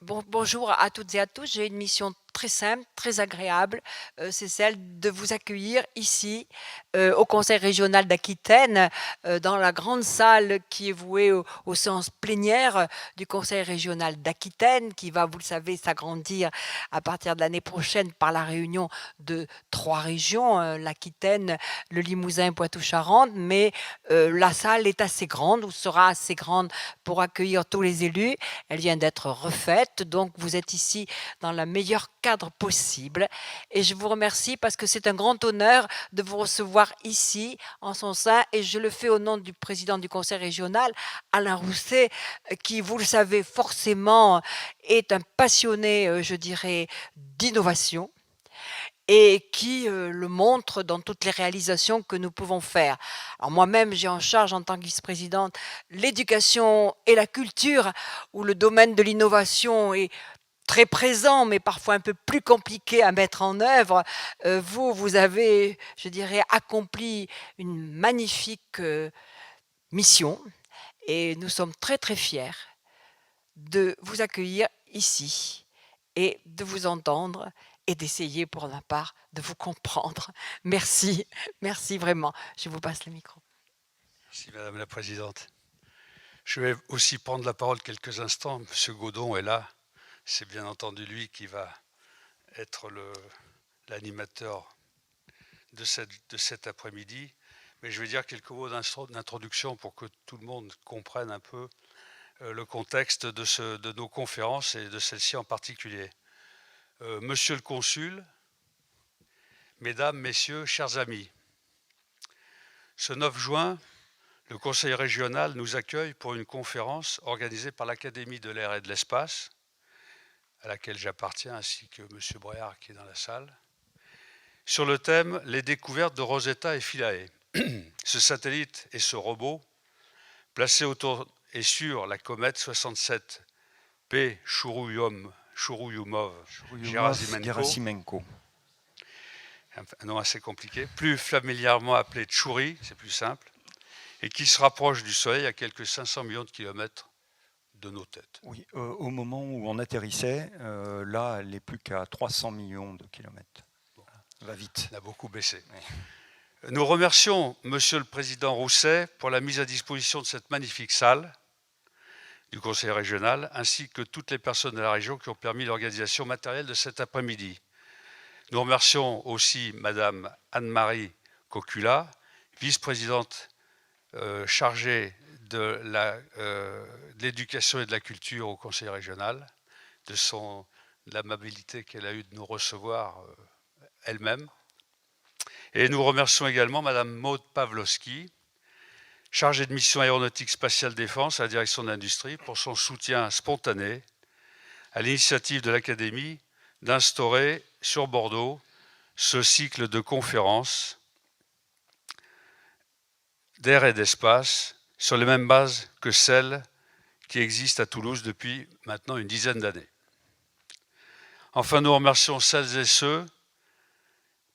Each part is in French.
Bonjour à toutes et à tous. J'ai une mission très simple, très agréable. C'est celle de vous accueillir ici, au Conseil régional d'Aquitaine, dans la grande salle qui est vouée aux séances plénières du Conseil régional d'Aquitaine, qui va, vous le savez, s'agrandir à partir de l'année prochaine par la réunion de 3 régions, l'Aquitaine, le Limousin, Poitou-Charentes. Mais la salle est assez grande, ou sera assez grande pour accueillir tous les élus. Elle vient d'être refaite, donc vous êtes ici dans le meilleur cadre possible. Et je vous remercie parce que c'est un grand honneur de vous recevoir ici, en son sein, et je le fais au nom du président du conseil régional, Alain Rousset, qui, vous le savez forcément, est un passionné, je dirais, d'innovation et qui le montre dans toutes les réalisations que nous pouvons faire. Alors moi-même, j'ai en charge en tant que vice-présidente l'éducation et la culture, où le domaine de l'innovation est très présent, mais parfois un peu plus compliqué à mettre en œuvre. Vous avez, je dirais, accompli une magnifique mission et nous sommes très très fiers de vous accueillir ici et de vous entendre et d'essayer pour ma part de vous comprendre. Merci, merci vraiment. Je vous passe le micro. Merci Madame la Présidente. Je vais aussi prendre la parole quelques instants. Monsieur Godon est là. C'est bien entendu lui qui va être l'animateur de cet après-midi. Mais je vais dire quelques mots d'introduction pour que tout le monde comprenne un peu le contexte de nos conférences et de celle-ci en particulier. Monsieur le Consul, Mesdames, Messieurs, chers amis, ce 9 juin, le Conseil régional nous accueille pour une conférence organisée par l'Académie de l'air et de l'espace, à laquelle j'appartiens, ainsi que M. Bréard qui est dans la salle, sur le thème « Les découvertes de Rosetta et Philae ». Ce satellite et ce robot, placés autour et sur la comète 67P Churyumov-Gerasimenko, un nom assez compliqué, plus familièrement appelé Tchouri, c'est plus simple, et qui se rapproche du Soleil à quelques 500 millions de kilomètres de nos têtes. Oui, au moment où on atterrissait, là, elle n'est plus qu'à 300 millions de kilomètres. Bon, va vite. Elle a beaucoup baissé. Oui. Nous remercions Monsieur le Président Rousset pour la mise à disposition de cette magnifique salle du Conseil régional, ainsi que toutes les personnes de la région qui ont permis l'organisation matérielle de cet après-midi. Nous remercions aussi Madame Anne-Marie Cocula, vice-présidente chargée de l'éducation et de la culture au Conseil régional, de l'amabilité qu'elle a eue de nous recevoir elle-même. Et nous remercions également Madame Maud Pawlowski, chargée de mission aéronautique spatiale défense à la direction de l'industrie, pour son soutien spontané à l'initiative de l'Académie d'instaurer sur Bordeaux ce cycle de conférences d'air et d'espace sur les mêmes bases que celles qui existent à Toulouse depuis maintenant une dizaine d'années. Enfin, nous remercions celles et ceux,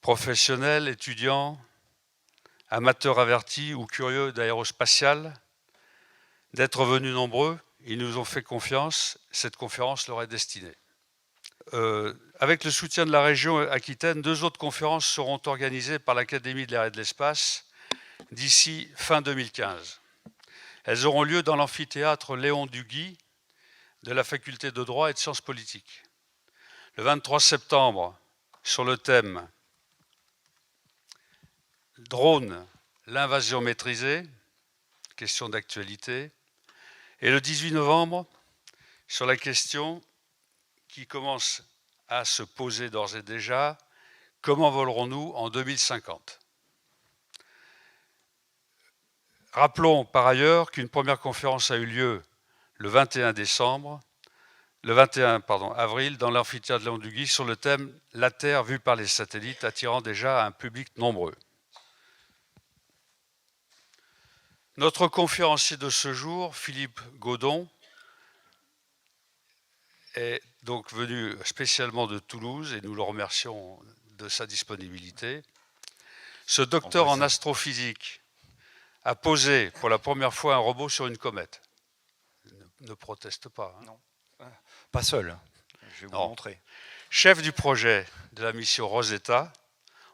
professionnels, étudiants, amateurs avertis ou curieux d'aérospatial, d'être venus nombreux. Ils nous ont fait confiance, cette conférence leur est destinée. Avec le soutien de la région Aquitaine, 2 autres conférences seront organisées par l'Académie de l'air et de l'espace d'ici fin 2015. Elles auront lieu dans l'amphithéâtre Léon Duguy de la faculté de droit et de sciences politiques. Le 23 septembre, sur le thème Drone, l'invasion maîtrisée, question d'actualité, et le 18 novembre, sur la question qui commence à se poser d'ores et déjà, comment volerons-nous en 2050 ? Rappelons par ailleurs qu'une première conférence a eu lieu le 21 avril dans l'amphithéâtre Léon Duguy sur le thème « La Terre vue par les satellites », attirant déjà un public nombreux. Notre conférencier de ce jour, Philippe Godon, est donc venu spécialement de Toulouse et nous le remercions de sa disponibilité. Ce docteur en astrophysique a posé pour la première fois un robot sur une comète. Ne proteste pas. Hein. Non. Pas seul, je vais vous Non. montrer. Chef du projet de la mission Rosetta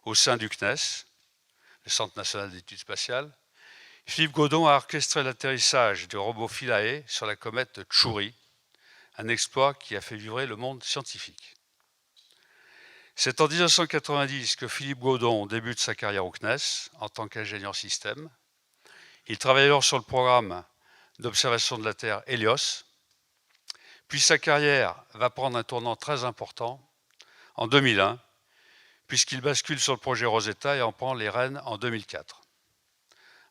au sein du CNES, le Centre national d'études spatiales, Philippe Godon a orchestré l'atterrissage du robot Philae sur la comète Tchouri, un exploit qui a fait vibrer le monde scientifique. C'est en 1990 que Philippe Godon débute sa carrière au CNES en tant qu'ingénieur système. Il travaille alors sur le programme d'observation de la Terre Helios. Puis sa carrière va prendre un tournant très important en 2001, puisqu'il bascule sur le projet Rosetta et en prend les rênes en 2004.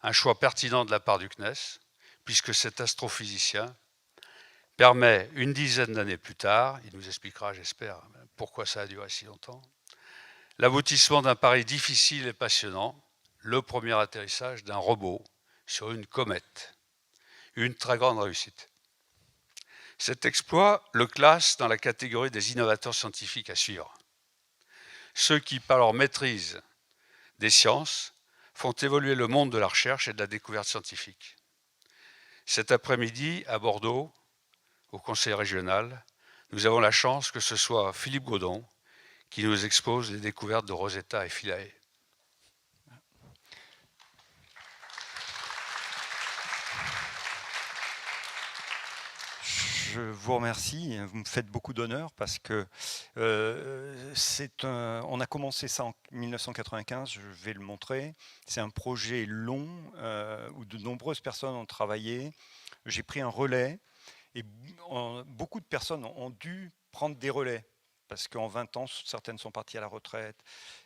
Un choix pertinent de la part du CNES, puisque cet astrophysicien permet, une dizaine d'années plus tard, il nous expliquera, j'espère, pourquoi ça a duré si longtemps, l'aboutissement d'un pari difficile et passionnant, le premier atterrissage d'un robot sur une comète. Une très grande réussite. Cet exploit le classe dans la catégorie des innovateurs scientifiques à suivre. Ceux qui, par leur maîtrise des sciences, font évoluer le monde de la recherche et de la découverte scientifique. Cet après-midi, à Bordeaux, au Conseil régional, nous avons la chance que ce soit Philippe Godon qui nous expose les découvertes de Rosetta et Philae. Je vous remercie, vous me faites beaucoup d'honneur parce que on a commencé ça en 1995, je vais le montrer. C'est un projet long où de nombreuses personnes ont travaillé. J'ai pris un relais et beaucoup de personnes ont dû prendre des relais parce qu'en 20 ans, certaines sont parties à la retraite.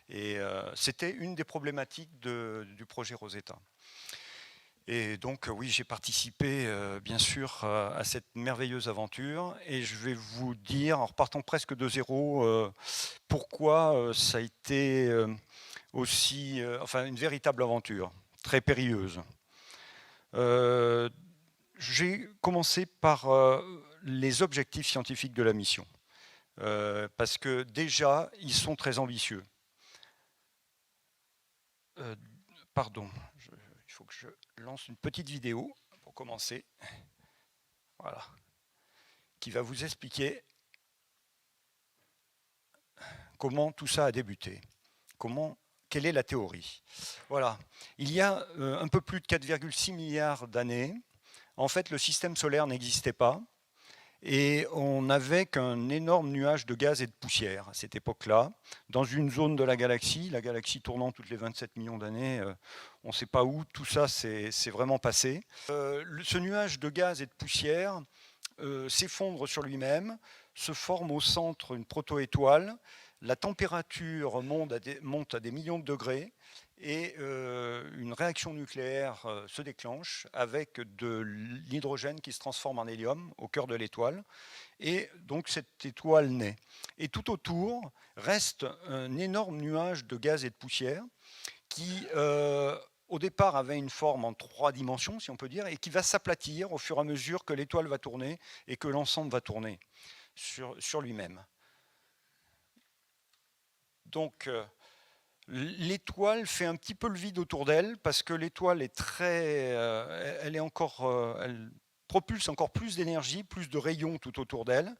Et c'était une des problématiques du projet Rosetta. Et donc oui, j'ai participé bien sûr à cette merveilleuse aventure et je vais vous dire, en repartant presque de zéro, pourquoi ça a été aussi une véritable aventure, très périlleuse. J'ai commencé par les objectifs scientifiques de la mission, parce que déjà, ils sont très ambitieux. Pardon, il faut que je lance une petite vidéo pour commencer, voilà, qui va vous expliquer comment tout ça a débuté, quelle est la théorie. Voilà, il y a un peu plus de 4,6 milliards d'années, en fait le système solaire n'existait pas et on n'avait qu'un énorme nuage de gaz et de poussière à cette époque-là, dans une zone de la galaxie tournant toutes les 27 millions d'années, on ne sait pas où tout ça s'est vraiment passé. Ce nuage de gaz et de poussière s'effondre sur lui-même, se forme au centre une proto-étoile, la température monte à des millions de degrés et une réaction nucléaire se déclenche avec de l'hydrogène qui se transforme en hélium au cœur de l'étoile. Et donc cette étoile naît. Et tout autour reste un énorme nuage de gaz et de poussière qui, au départ, avait une forme en 3 dimensions, si on peut dire, et qui va s'aplatir au fur et à mesure que l'étoile va tourner et que l'ensemble va tourner sur lui-même. Donc, l'étoile fait un petit peu le vide autour d'elle parce que l'étoile est elle propulse encore plus d'énergie, plus de rayons tout autour d'elle,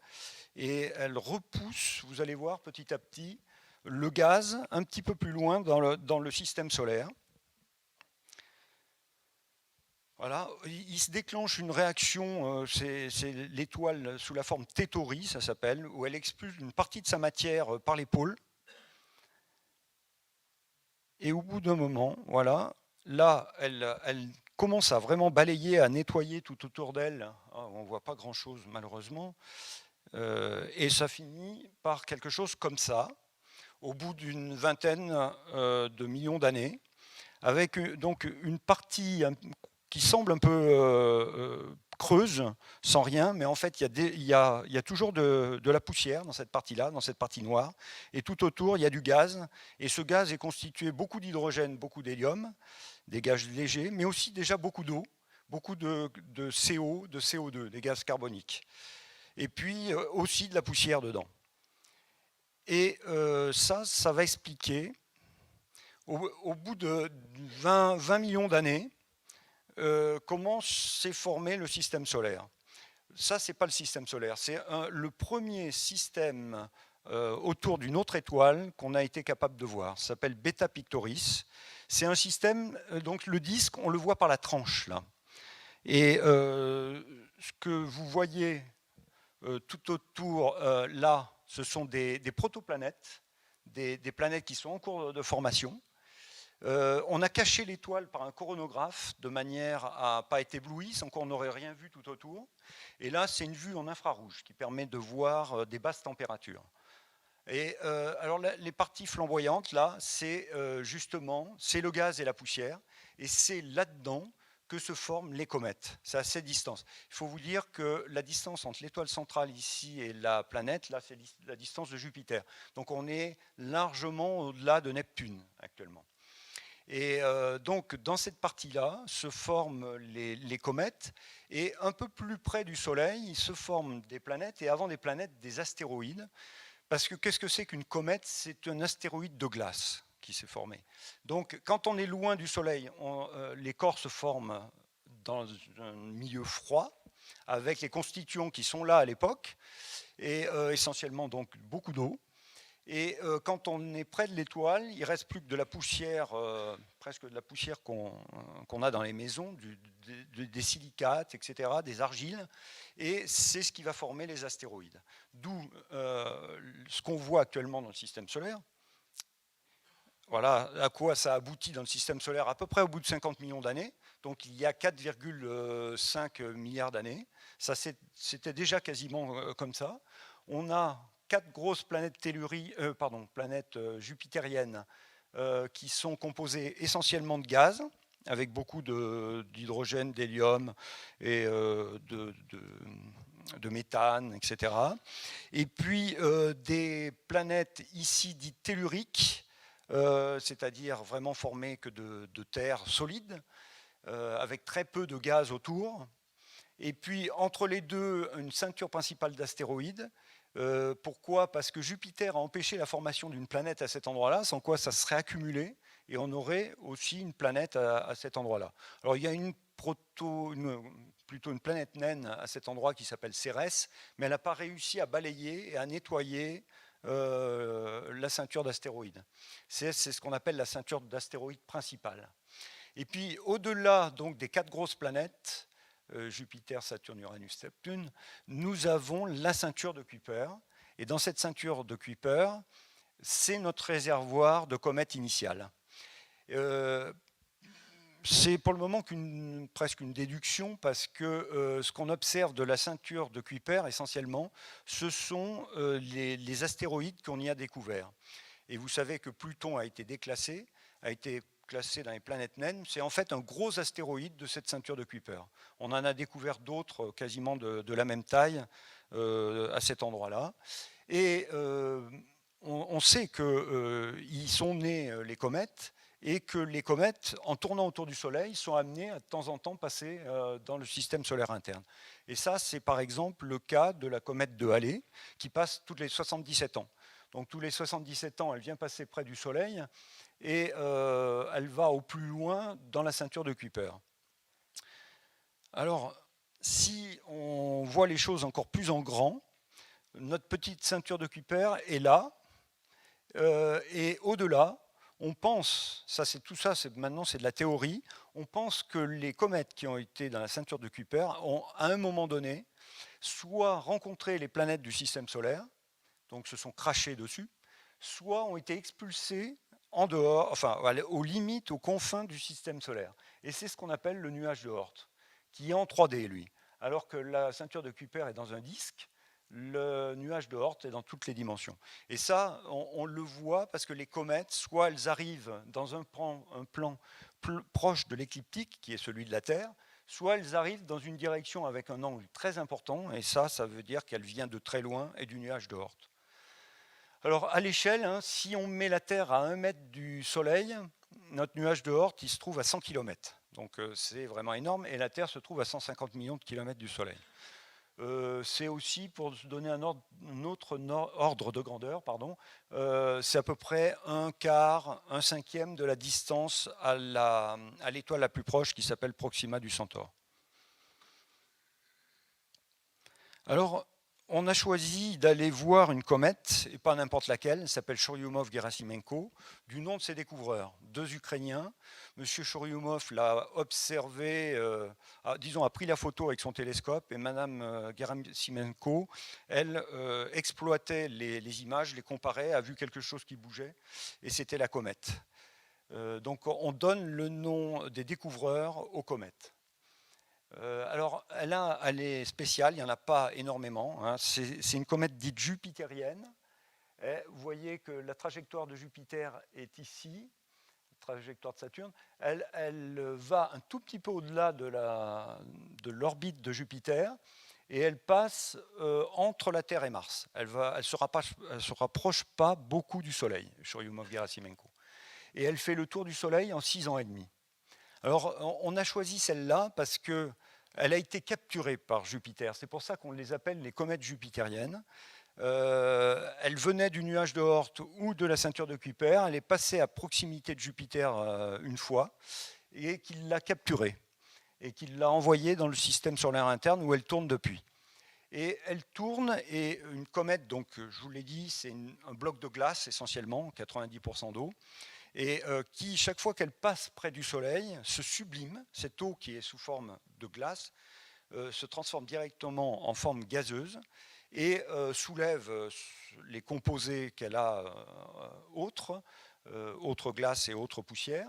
et elle repousse, vous allez voir petit à petit, le gaz un petit peu plus loin dans le système solaire. Voilà, il se déclenche une réaction, c'est l'étoile sous la forme Tétori, ça s'appelle, où elle expulse une partie de sa matière par les pôles. Et au bout d'un moment, voilà, là, elle commence à vraiment balayer, à nettoyer tout autour d'elle. On ne voit pas grand-chose, malheureusement. Et ça finit par quelque chose comme ça, au bout d'une vingtaine de millions d'années, avec donc une partie qui semble un peu creuse, sans rien, mais en fait, il y a toujours de la poussière dans cette partie-là, dans cette partie noire, et tout autour, il y a du gaz, et ce gaz est constitué beaucoup d'hydrogène, beaucoup d'hélium, des gaz légers, mais aussi déjà beaucoup d'eau, beaucoup de CO, de CO2, des gaz carboniques, et puis aussi de la poussière dedans. Et ça va expliquer, au bout de 20 millions d'années, comment s'est formé le système solaire. ça, c'est pas le système solaire. C'est le premier système autour d'une autre étoile qu'on a été capable de voir. Ça s'appelle Beta Pictoris. C'est un système, donc le disque, on le voit par la tranche là. Et ce que vous voyez tout autour là, ce sont des protoplanètes, des planètes qui sont en cours de formation. On a caché l'étoile par un coronographe de manière à ne pas être ébloui, sans qu'on n'aurait rien vu tout autour. Et là, c'est une vue en infrarouge qui permet de voir des basses températures. Et alors les parties flamboyantes, là, c'est justement, c'est le gaz et la poussière, et c'est là-dedans que se forment les comètes. C'est à cette distance. Il faut vous dire que la distance entre l'étoile centrale ici et la planète, là, c'est la distance de Jupiter. Donc on est largement au-delà de Neptune actuellement. Et donc dans cette partie-là se forment les comètes, et un peu plus près du Soleil, il se forment des planètes, et avant des planètes, des astéroïdes. Parce que qu'est-ce que c'est qu'une comète? C'est un astéroïde de glace qui s'est formé. Donc quand on est loin du Soleil, les corps se forment dans un milieu froid, avec les constituants qui sont là à l'époque, et essentiellement donc beaucoup d'eau. Et quand on est près de l'étoile, il ne reste plus que de la poussière, presque de la poussière qu'on a dans les maisons, des silicates, etc., des argiles, et c'est ce qui va former les astéroïdes. D'où ce qu'on voit actuellement dans le système solaire. Voilà à quoi ça aboutit dans le système solaire à peu près au bout de 50 millions d'années. Donc il y a 4,5 milliards d'années. Ça, c'était déjà quasiment comme ça. On a 4 grosses planètes planètes jupitériennes qui sont composées essentiellement de gaz, avec beaucoup d'hydrogène, d'hélium et de méthane, etc. Et puis des planètes ici dites telluriques, c'est-à-dire vraiment formées que de terre solide, avec très peu de gaz autour. Et puis entre les deux, une ceinture principale d'astéroïdes. Pourquoi? Parce que Jupiter a empêché la formation d'une planète à cet endroit-là, sans quoi ça serait accumulé, et on aurait aussi une planète à cet endroit-là. Alors il y a plutôt une planète naine à cet endroit qui s'appelle Cérès, mais elle n'a pas réussi à balayer et à nettoyer la ceinture d'astéroïdes. C'est ce qu'on appelle la ceinture d'astéroïdes principale. Et puis au-delà donc des 4 grosses planètes, Jupiter, Saturne, Uranus, Neptune, nous avons la ceinture de Kuiper. Et dans cette ceinture de Kuiper, c'est notre réservoir de comètes initiales. C'est pour le moment presque une déduction, parce que ce qu'on observe de la ceinture de Kuiper, essentiellement, ce sont les astéroïdes qu'on y a découverts. Et vous savez que Pluton a été déclassé, a été classé dans les planètes naines, c'est en fait un gros astéroïde de cette ceinture de Kuiper. On en a découvert d'autres quasiment de la même taille à cet endroit-là. Et on sait qu'ils sont nés, les comètes, et que les comètes, en tournant autour du Soleil, sont amenées à de temps en temps passer dans le système solaire interne. Et ça, c'est par exemple le cas de la comète de Halley, qui passe tous les 77 ans. Donc tous les 77 ans, elle vient passer près du Soleil, et elle va au plus loin dans la ceinture de Kuiper. Alors, si on voit les choses encore plus en grand, notre petite ceinture de Kuiper est là, et au-delà, on pense, maintenant c'est de la théorie, on pense que les comètes qui ont été dans la ceinture de Kuiper ont, à un moment donné, soit rencontré les planètes du système solaire, donc se sont crachées dessus, soit ont été expulsées en dehors, enfin aux limites, aux confins du système solaire. Et c'est ce qu'on appelle le nuage de Oort, qui est en 3D, lui. Alors que la ceinture de Kuiper est dans un disque, le nuage de Oort est dans toutes les dimensions. Et ça, on le voit parce que les comètes, soit elles arrivent dans un plan proche de l'écliptique, qui est celui de la Terre, soit elles arrivent dans une direction avec un angle très important, et ça veut dire qu'elle vient de très loin et du nuage de Oort. Alors à l'échelle, si on met la Terre à 1 mètre du Soleil, notre nuage de Oort, il se trouve à 100 km. Donc c'est vraiment énorme, et la Terre se trouve à 150 millions de kilomètres du Soleil. C'est aussi, pour se donner un autre ordre de grandeur, c'est à peu près un quart, un cinquième de la distance à l'étoile la plus proche, qui s'appelle Proxima du Centaure. Alors, on a choisi d'aller voir une comète, et pas n'importe laquelle, elle s'appelle Churyumov-Gerasimenko, du nom de ses découvreurs, 2 Ukrainiens. Monsieur Churyumov l'a observé, a pris la photo avec son télescope, et Madame Gerasimenko, elle exploitait les images, les comparait, a vu quelque chose qui bougeait, et c'était la comète. Donc on donne le nom des découvreurs aux comètes. Alors, elle est spéciale, il n'y en a pas énormément. Hein. C'est une comète dite jupitérienne. Et vous voyez que la trajectoire de Jupiter est ici, la trajectoire de Saturne. Elle va un tout petit peu au-delà de l'orbite de Jupiter et elle passe entre la Terre et Mars. Elle ne se rapproche pas beaucoup du Soleil, Churyumov-Gerasimenko. Et elle fait le tour du Soleil en 6 ans et demi. Alors, on a choisi celle-là parce qu'elle a été capturée par Jupiter. C'est pour ça qu'on les appelle les comètes jupitériennes. Elle venait du nuage de Oort ou de la ceinture de Kuiper. Elle est passée à proximité de Jupiter une fois et qu'il l'a capturée et qu'il l'a envoyée dans le système solaire interne où elle tourne depuis. Et elle tourne, et une comète, donc je vous l'ai dit, c'est un bloc de glace essentiellement, 90% d'eau, et qui, chaque fois qu'elle passe près du Soleil, se sublime. Cette eau qui est sous forme de glace se transforme directement en forme gazeuse et soulève les composés qu'elle a autres glaces et autres poussières.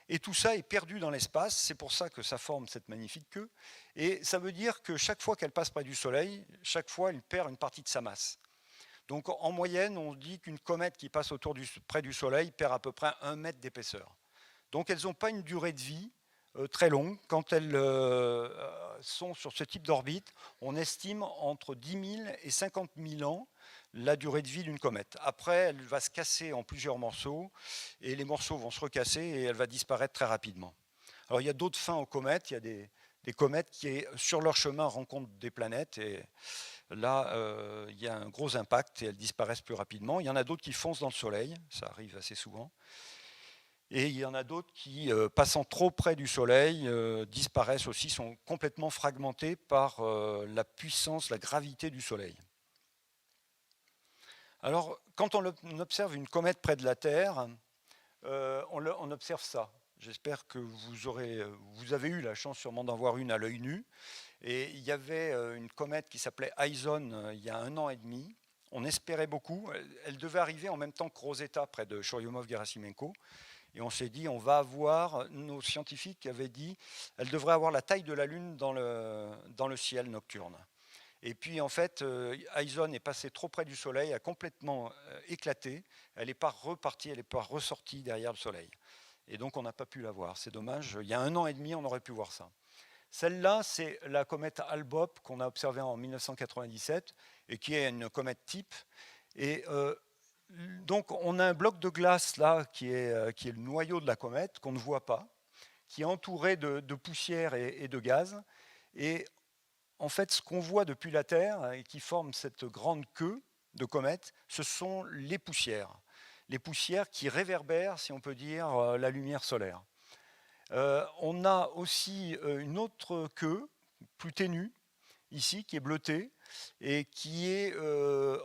Et tout ça est perdu dans l'espace, c'est pour ça que ça forme cette magnifique queue. Et ça veut dire que chaque fois qu'elle passe près du Soleil, chaque fois elle perd une partie de sa masse. Donc en moyenne, on dit qu'une comète qui passe près du Soleil perd à peu près 1 mètre d'épaisseur. Donc elles n'ont pas une durée de vie très longue. Quand elles sont sur ce type d'orbite, on estime entre 10 000 et 50 000 ans la durée de vie d'une comète. Après, elle va se casser en plusieurs morceaux, et les morceaux vont se recasser et elle va disparaître très rapidement. Alors il y a d'autres fins aux comètes. Il y a des comètes qui, sur leur chemin, rencontrent des planètes, et là, il y a un gros impact et elles disparaissent plus rapidement. Il y en a d'autres qui foncent dans le Soleil, ça arrive assez souvent. Et il y en a d'autres qui, passant trop près du Soleil, disparaissent aussi, sont complètement fragmentés par la puissance, la gravité du Soleil. Alors, quand on observe une comète près de la Terre, on observe ça. J'espère que vous avez eu la chance sûrement d'en voir une à l'œil nu. Et il y avait une comète qui s'appelait Ison il y a 1 an et demi. On espérait beaucoup. Elle devait arriver en même temps que Rosetta, près de Churyumov-Gerasimenko. Et on s'est dit, nos scientifiques avaient dit, elle devrait avoir la taille de la Lune dans le ciel nocturne. Et puis en fait, Ison est passée trop près du Soleil, a complètement éclaté. Elle n'est pas repartie, elle n'est pas ressortie derrière le Soleil. Et donc on n'a pas pu la voir. C'est dommage. Il y a 1 an et demi, on aurait pu voir ça. Celle-là, c'est la comète Hale-Bopp qu'on a observée en 1997 et qui est une comète type. Et donc, on a un bloc de glace là qui est le noyau de la comète qu'on ne voit pas, qui est entouré de poussière et de gaz. Et en fait, ce qu'on voit depuis la Terre et qui forme cette grande queue de comète, ce sont les poussières. Les poussières qui réverbèrent, si on peut dire, la lumière solaire. On a aussi une autre queue, plus ténue, ici, qui est bleutée, et qui est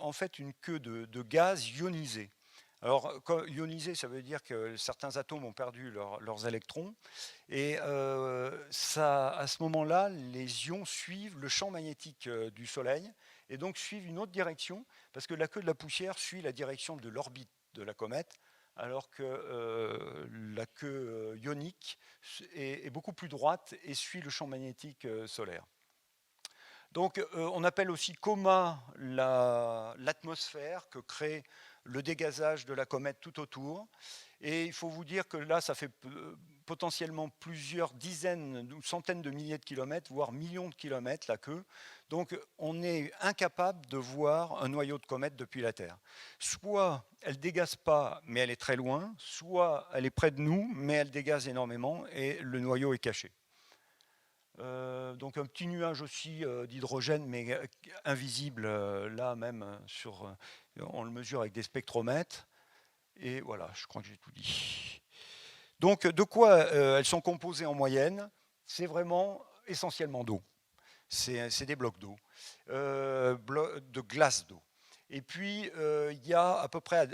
en fait une queue de gaz ionisé. Alors, ionisé, ça veut dire que certains atomes ont perdu leurs électrons, et à ce moment-là, les ions suivent le champ magnétique du Soleil, et donc suivent une autre direction, parce que la queue de la poussière suit la direction de l'orbite de la comète, alors que la queue ionique est beaucoup plus droite et suit le champ magnétique solaire. Donc on appelle aussi coma l'atmosphère que crée le dégazage de la comète tout autour. Et il faut vous dire que là, ça fait potentiellement plusieurs dizaines ou centaines de milliers de kilomètres, voire millions de kilomètres, la queue. Donc on est incapable de voir un noyau de comète depuis la Terre. Soit elle ne dégaze pas, mais elle est très loin, soit elle est près de nous, mais elle dégaze énormément et le noyau est caché. Donc un petit nuage aussi d'hydrogène, mais invisible là même, on le mesure avec des spectromètres. Et voilà, je crois que j'ai tout dit. Donc de quoi elles sont composées en moyenne? C'est vraiment essentiellement d'eau. C'est des blocs d'eau, de glace d'eau. Et puis, il y a à peu près,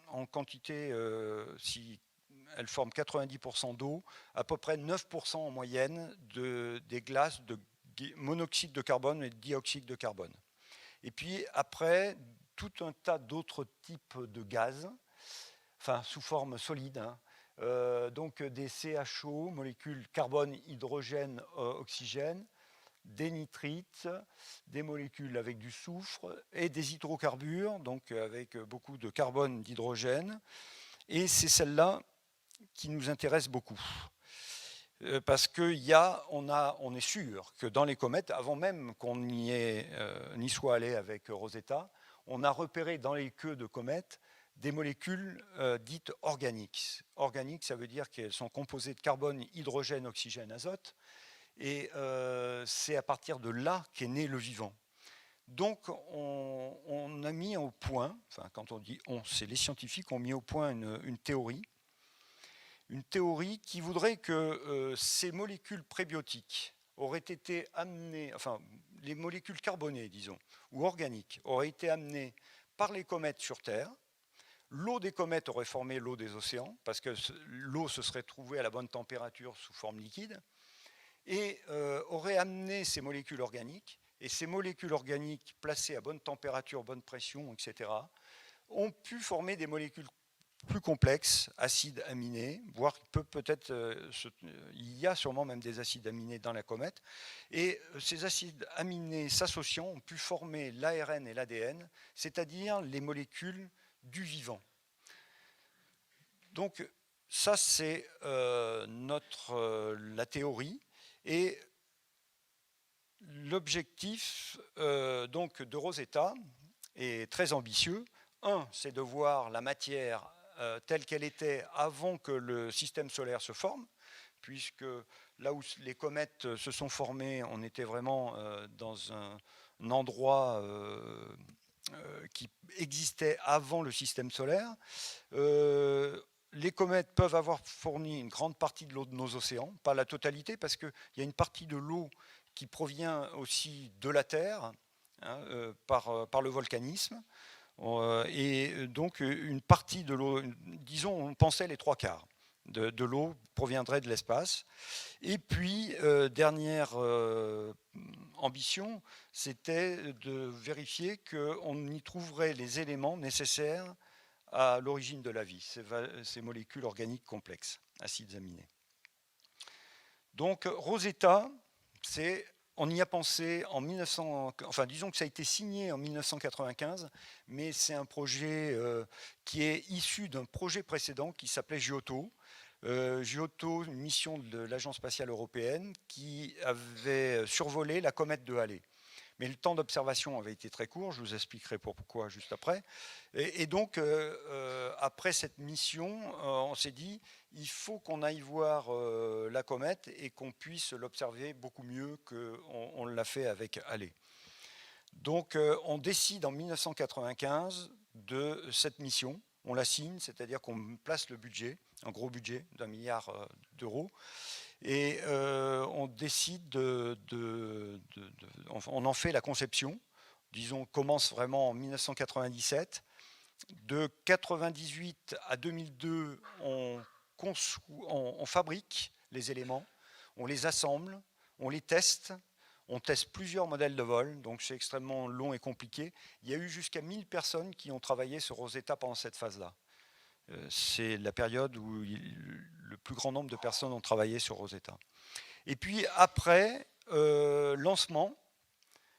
en quantité, si elles forment 90% d'eau, à peu près 9% en moyenne des glaces de monoxyde de carbone et de dioxyde de carbone. Et puis après, tout un tas d'autres types de gaz, enfin sous forme solide, hein, donc des CHO, molécules carbone, hydrogène, oxygène, des nitrites, des molécules avec du soufre et des hydrocarbures, donc avec beaucoup de carbone, d'hydrogène. Et c'est celle-là qui nous intéresse beaucoup. Parce qu'on est sûr que dans les comètes, avant même qu'on n'y soit allé avec Rosetta, on a repéré dans les queues de comètes des molécules dites organiques. Organiques, ça veut dire qu'elles sont composées de carbone, hydrogène, oxygène, azote. Et c'est à partir de là qu'est né le vivant. Donc on a mis au point, enfin quand on dit on, c'est les scientifiques ont mis au point une théorie qui voudrait que ces molécules prébiotiques auraient été amenées, enfin les molécules carbonées disons, ou organiques, auraient été amenées par les comètes sur Terre. L'eau des comètes aurait formé l'eau des océans, parce que l'eau se serait trouvée à la bonne température sous forme liquide, et aurait amené ces molécules organiques, et ces molécules organiques placées à bonne température, bonne pression, etc., ont pu former des molécules plus complexes, acides aminés, voire il y a sûrement même des acides aminés dans la comète, et ces acides aminés s'associant ont pu former l'ARN et l'ADN, c'est-à-dire les molécules du vivant. Donc ça c'est la théorie, et l'objectif donc de Rosetta est très ambitieux. Un, c'est de voir la matière telle qu'elle était avant que le système solaire se forme, puisque là où les comètes se sont formées, on était vraiment dans un endroit qui existait avant le système solaire. Les comètes peuvent avoir fourni une grande partie de l'eau de nos océans, pas la totalité, parce qu'il y a une partie de l'eau qui provient aussi de la Terre, hein, par le volcanisme. Et donc une partie de l'eau, disons, on pensait les 3/4 de l'eau proviendrait de l'espace. Et puis, dernière ambition, c'était de vérifier qu'on y trouverait les éléments nécessaires à l'origine de la vie, ces molécules organiques complexes, acides aminés. Donc Rosetta, on y a pensé en 1900, enfin disons que ça a été signé en 1995, mais c'est un projet qui est issu d'un projet précédent qui s'appelait Giotto. Giotto, une mission de l'Agence spatiale européenne qui avait survolé la comète de Halley. Mais le temps d'observation avait été très court, je vous expliquerai pourquoi juste après. Et donc, après cette mission, on s'est dit, il faut qu'on aille voir la comète et qu'on puisse l'observer beaucoup mieux qu'on l'a fait avec Halley. Donc, on décide en 1995 de cette mission. On la signe, c'est-à-dire qu'on place le budget, un gros budget d'1 milliard d'euros. Et on décide on en fait la conception, disons, commence vraiment en 1997. De 1998 à 2002, on fabrique les éléments, on les assemble, on les teste, on teste plusieurs modèles de vol, donc c'est extrêmement long et compliqué. Il y a eu jusqu'à 1000 personnes qui ont travaillé sur Rosetta pendant cette phase-là. C'est la période où le plus grand nombre de personnes ont travaillé sur Rosetta. Et puis après, lancement,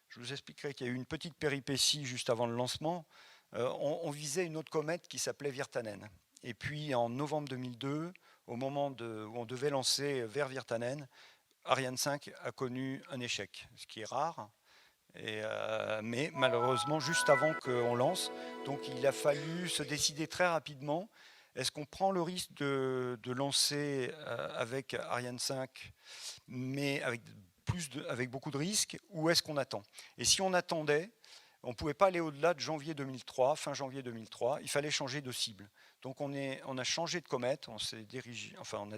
je vous expliquerai qu'il y a eu une petite péripétie juste avant le lancement. On visait une autre comète qui s'appelait Virtanen. Et puis en novembre 2002, au moment où on devait lancer vers Virtanen, Ariane 5 a connu un échec, ce qui est rare. Mais malheureusement juste avant qu'on lance. Donc il a fallu se décider très rapidement. Est-ce qu'on prend le risque de lancer avec Ariane 5, mais avec beaucoup de risques, ou est-ce qu'on attend? Et si on attendait, on ne pouvait pas aller au-delà de janvier 2003, fin janvier 2003, il fallait changer de cible. Donc on a changé de comète, on a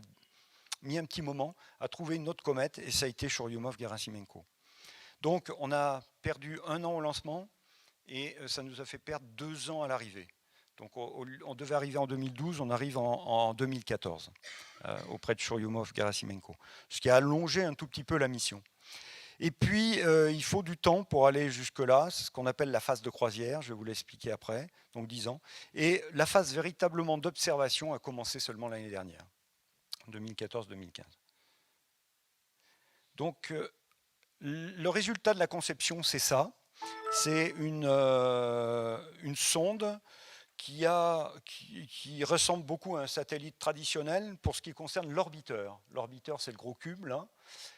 mis un petit moment à trouver une autre comète, et ça a été Churyumov-Gerasimenko. Donc on a perdu 1 an au lancement et ça nous a fait perdre 2 ans à l'arrivée. Donc on devait arriver en 2012, on arrive en 2014 auprès de Churyumov-Gerasimenko, ce qui a allongé un tout petit peu la mission. Et puis, il faut du temps pour aller jusque-là, c'est ce qu'on appelle la phase de croisière, je vais vous l'expliquer après, donc 10 ans. Et la phase véritablement d'observation a commencé seulement l'année dernière, 2014-2015. Donc, le résultat de la conception, c'est ça. C'est une sonde qui ressemble beaucoup à un satellite traditionnel pour ce qui concerne l'orbiteur. L'orbiteur, c'est le gros cube, là,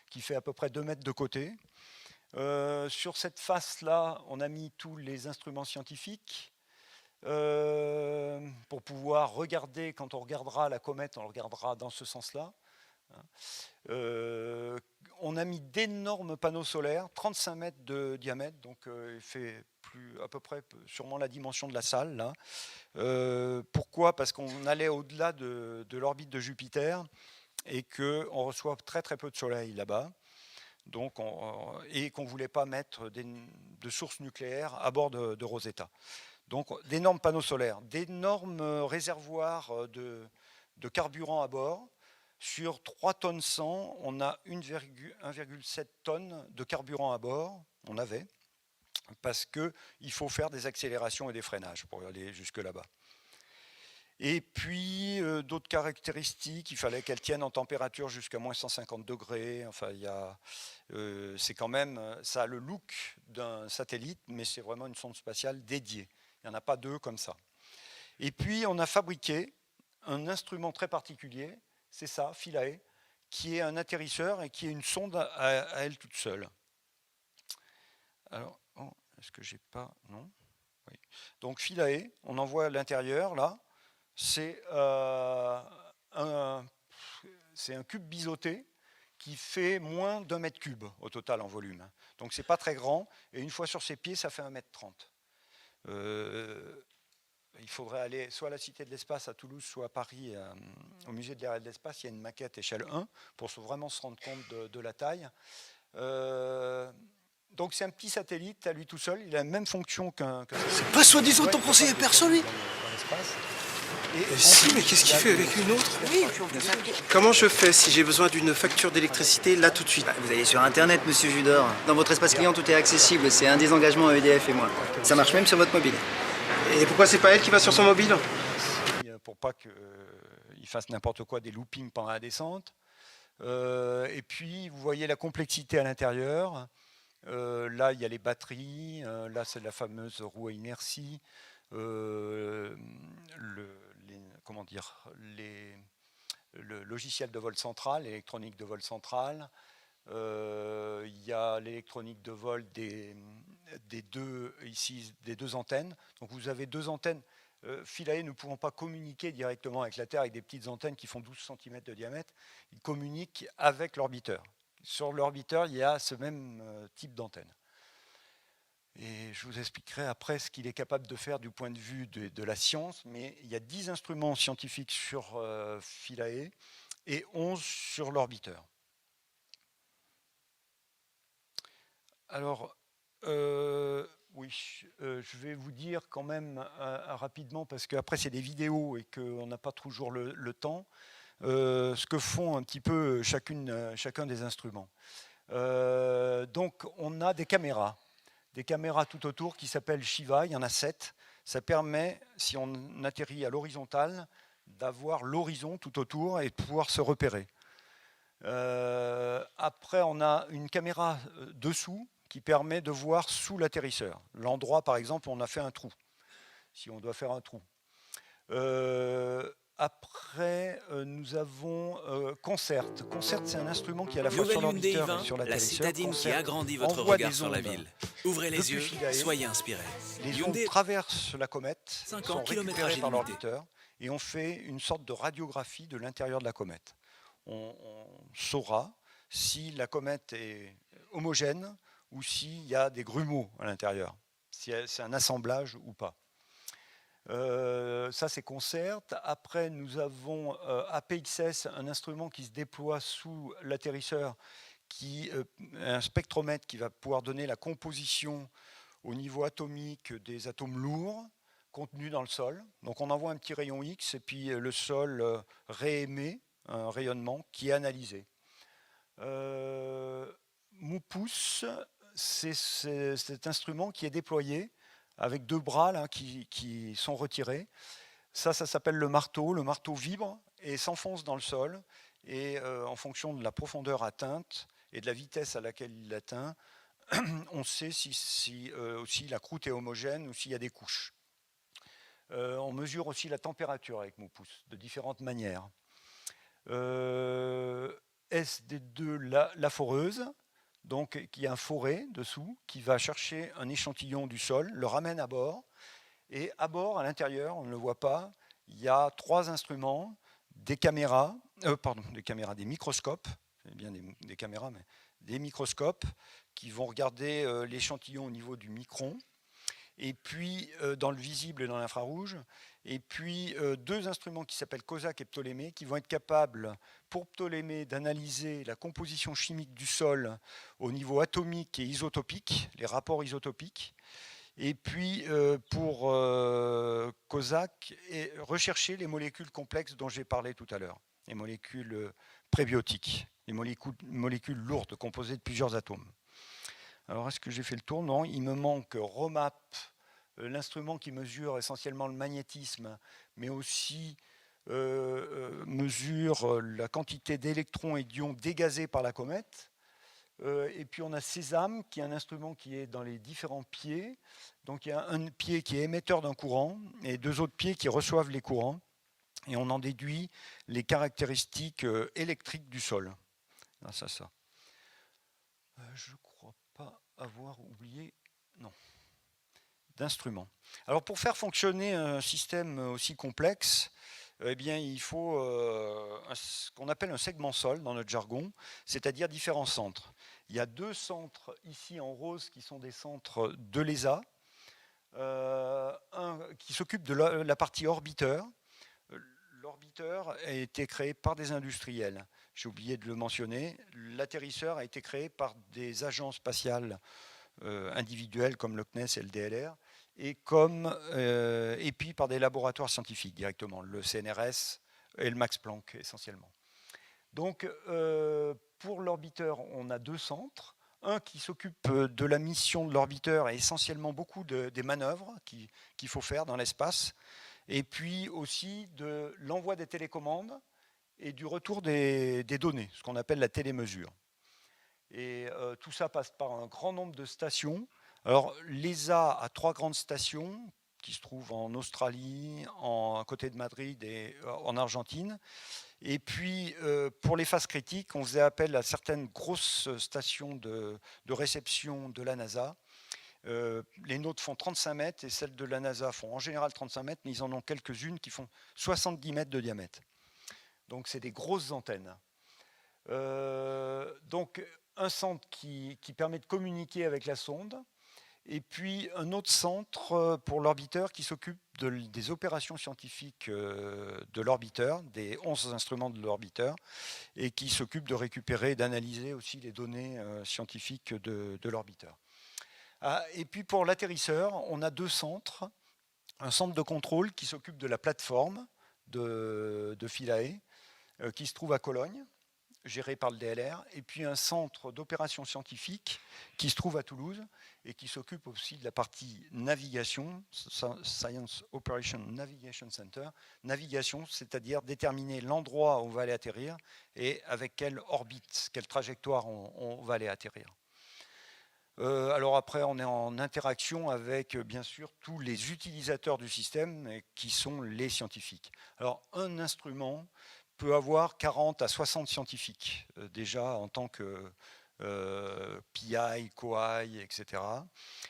qui fait à peu près 2 mètres de côté. Sur cette face-là, on a mis tous les instruments scientifiques pour pouvoir regarder, quand on regardera la comète, on regardera dans ce sens-là. On a mis d'énormes panneaux solaires, 35 mètres de diamètre, donc il fait à peu près sûrement la dimension de la salle. Là. Pourquoi ? Parce qu'on allait au-delà de l'orbite de Jupiter et qu'on reçoit très très peu de soleil là-bas. Donc et qu'on ne voulait pas mettre de sources nucléaires à bord de Rosetta. Donc d'énormes panneaux solaires, d'énormes réservoirs de carburant à bord. Sur 3 tonnes 100, on a 1,7 tonnes de carburant à bord, on avait, parce qu'il faut faire des accélérations et des freinages pour aller jusque là-bas. Et puis, d'autres caractéristiques, il fallait qu'elle tienne en température jusqu'à moins 150 degrés. Enfin, c'est quand même, ça a le look d'un satellite, mais c'est vraiment une sonde spatiale dédiée. Il n'y en a pas 2 comme ça. Et puis, on a fabriqué un instrument très particulier, c'est ça, Philae, qui est un atterrisseur et qui est une sonde à elle toute seule. Alors, est-ce que j'ai pas... Non. Oui. Donc, Philae, on envoie à l'intérieur, là. C'est un cube biseauté qui fait moins d'1 mètre cube au total en volume. Donc c'est pas très grand, et une fois sur ses pieds, ça fait 1,30 m. Il faudrait aller soit à la Cité de l'Espace à Toulouse, soit à Paris, au musée de l'air et de l'espace. Il y a une maquette échelle 1 pour vraiment se rendre compte de la taille. Donc c'est un petit satellite à lui tout seul, il a la même fonction qu'un c'est pas soi-disant ton conseiller perso, lui. Dans l'espace. Si, mais qu'est-ce qu'il fait avec une autre? Oui, Comment je fais si j'ai besoin d'une facture d'électricité là tout de suite? Vous allez sur Internet, monsieur Judor. Dans votre espace client, tout est accessible. C'est un désengagement EDF et moi. Ça marche même sur votre mobile. Et pourquoi c'est pas elle qui va sur son mobile? Pour pas qu'il fasse n'importe quoi, des loopings pendant la descente. Et puis, vous voyez la complexité à l'intérieur. Là, il y a les batteries. Là, c'est la fameuse roue à inertie. Le logiciel de vol central, l'électronique de vol central. Il y a l'électronique de vol des 2 antennes. Donc vous avez 2 antennes. Philae ne pouvant pas communiquer directement avec la Terre avec des petites antennes qui font 12 cm de diamètre, ils communiquent avec l'orbiteur. Sur l'orbiteur, il y a ce même type d'antenne. Et je vous expliquerai après ce qu'il est capable de faire du point de vue de la science, mais il y a 10 instruments scientifiques sur Philae et 11 sur l'orbiteur. Alors, oui, je vais vous dire quand même rapidement, parce qu'après c'est des vidéos et qu'on n'a pas toujours le temps, ce que font un petit peu chacun des instruments. Donc on a des caméras tout autour qui s'appellent Shiva, il y en a 7. Ça permet, si on atterrit à l'horizontale, d'avoir l'horizon tout autour et de pouvoir se repérer. Après, on a une caméra dessous qui permet de voir sous l'atterrisseur. L'endroit, par exemple, où on a fait un trou, si on doit faire un trou. Après, nous avons Concert. Concert, c'est un instrument qui est à la fois sur l'orbiteur et sur l'atterrisseur. La citadine qui Concert agrandit votre envoie regard des sur la ondes ville. Ouvrez les depuis yeux, Philae. soyez inspirés. Les ondes Hyundai, traversent la comète, 50 sont kilomètres récupérées par limité. l'orbiteur et on fait une sorte de radiographie de l'intérieur de la comète. On saura si la comète est homogène ou s'il y a des grumeaux à l'intérieur, si c'est un assemblage ou pas. Ça, c'est Concert. Après, nous avons APXS, un instrument qui se déploie sous l'atterrisseur, un spectromètre qui va pouvoir donner la composition au niveau atomique des atomes lourds contenus dans le sol. Donc on envoie un petit rayon X et puis le sol réémet un rayonnement qui est analysé. MUPUS, c'est cet instrument qui est déployé avec 2 bras là, qui sont retirés. Ça s'appelle le marteau. Le marteau vibre et s'enfonce dans le sol. Et en fonction de la profondeur atteinte et de la vitesse à laquelle il atteint, on sait si aussi la croûte est homogène ou s'il y a des couches. On mesure aussi la température avec MUPUS de différentes manières. SD2, la foreuse, donc qui a un forêt dessous, qui va chercher un échantillon du sol, le ramène à bord, et à bord, à l'intérieur, on ne le voit pas, il y a 3 instruments, des microscopes, c'est bien des caméras, mais des microscopes qui vont regarder l'échantillon au niveau du micron, et puis dans le visible et dans l'infrarouge, et puis 2 instruments qui s'appellent COSAC et Ptolémée, qui vont être capables, pour Ptolémée, d'analyser la composition chimique du sol au niveau atomique et isotopique, les rapports isotopiques, et puis pour COSAC, rechercher les molécules complexes dont j'ai parlé tout à l'heure, les molécules prébiotiques, les molécules lourdes composées de plusieurs atomes. Alors, est-ce que j'ai fait le tour? Non, il me manque ROMAP, l'instrument qui mesure essentiellement le magnétisme, mais aussi mesure la quantité d'électrons et d'ions dégazés par la comète. Et puis on a Sésame, qui est un instrument qui est dans les différents pieds. Donc il y a un pied qui est émetteur d'un courant et 2 autres pieds qui reçoivent les courants. Et on en déduit les caractéristiques électriques du sol. Ah, ça. Je crois pas avoir oublié, non, d'instruments. Alors pour faire fonctionner un système aussi complexe, eh bien, il faut ce qu'on appelle un segment sol dans notre jargon, c'est-à-dire différents centres. Il y a 2 centres ici en rose qui sont des centres de l'ESA, un qui s'occupe de la partie orbiteur. L'orbiteur a été créé par des industriels. J'ai oublié de le mentionner. L'atterrisseur a été créé par des agences spatiales individuelles comme le CNES et le DLR, et puis par des laboratoires scientifiques directement, le CNRS et le Max Planck essentiellement. Donc pour l'orbiteur, on a 2 centres. Un qui s'occupe de la mission de l'orbiteur et essentiellement beaucoup des manœuvres qu'il faut faire dans l'espace, et puis aussi de l'envoi des télécommandes et du retour des données, ce qu'on appelle la télémesure. Et tout ça passe par un grand nombre de stations. Alors l'ESA a 3 grandes stations qui se trouvent en Australie, à côté de Madrid et en Argentine. Et puis pour les phases critiques, on faisait appel à certaines grosses stations de réception de la NASA. Les nôtres font 35 mètres et celles de la NASA font en général 35 mètres, mais ils en ont quelques-unes qui font 70 mètres de diamètre. Donc c'est des grosses antennes. Donc un centre qui permet de communiquer avec la sonde, et puis un autre centre pour l'orbiteur qui s'occupe des opérations scientifiques de l'orbiteur, des 11 instruments de l'orbiteur, et qui s'occupe de récupérer et d'analyser aussi les données scientifiques de l'orbiteur. Et puis pour l'atterrisseur, on a 2 centres. Un centre de contrôle qui s'occupe de la plateforme de Philae, qui se trouve à Cologne, géré par le DLR, et puis un centre d'opérations scientifiques qui se trouve à Toulouse et qui s'occupe aussi de la partie navigation, Science Operation Navigation Center. Navigation, c'est-à-dire déterminer l'endroit où on va aller atterrir et avec quelle orbite, quelle trajectoire on va aller atterrir. Alors après, on est en interaction avec, bien sûr, tous les utilisateurs du système qui sont les scientifiques. Alors, un instrument peut avoir 40 à 60 scientifiques, déjà en tant que PI, COI, etc.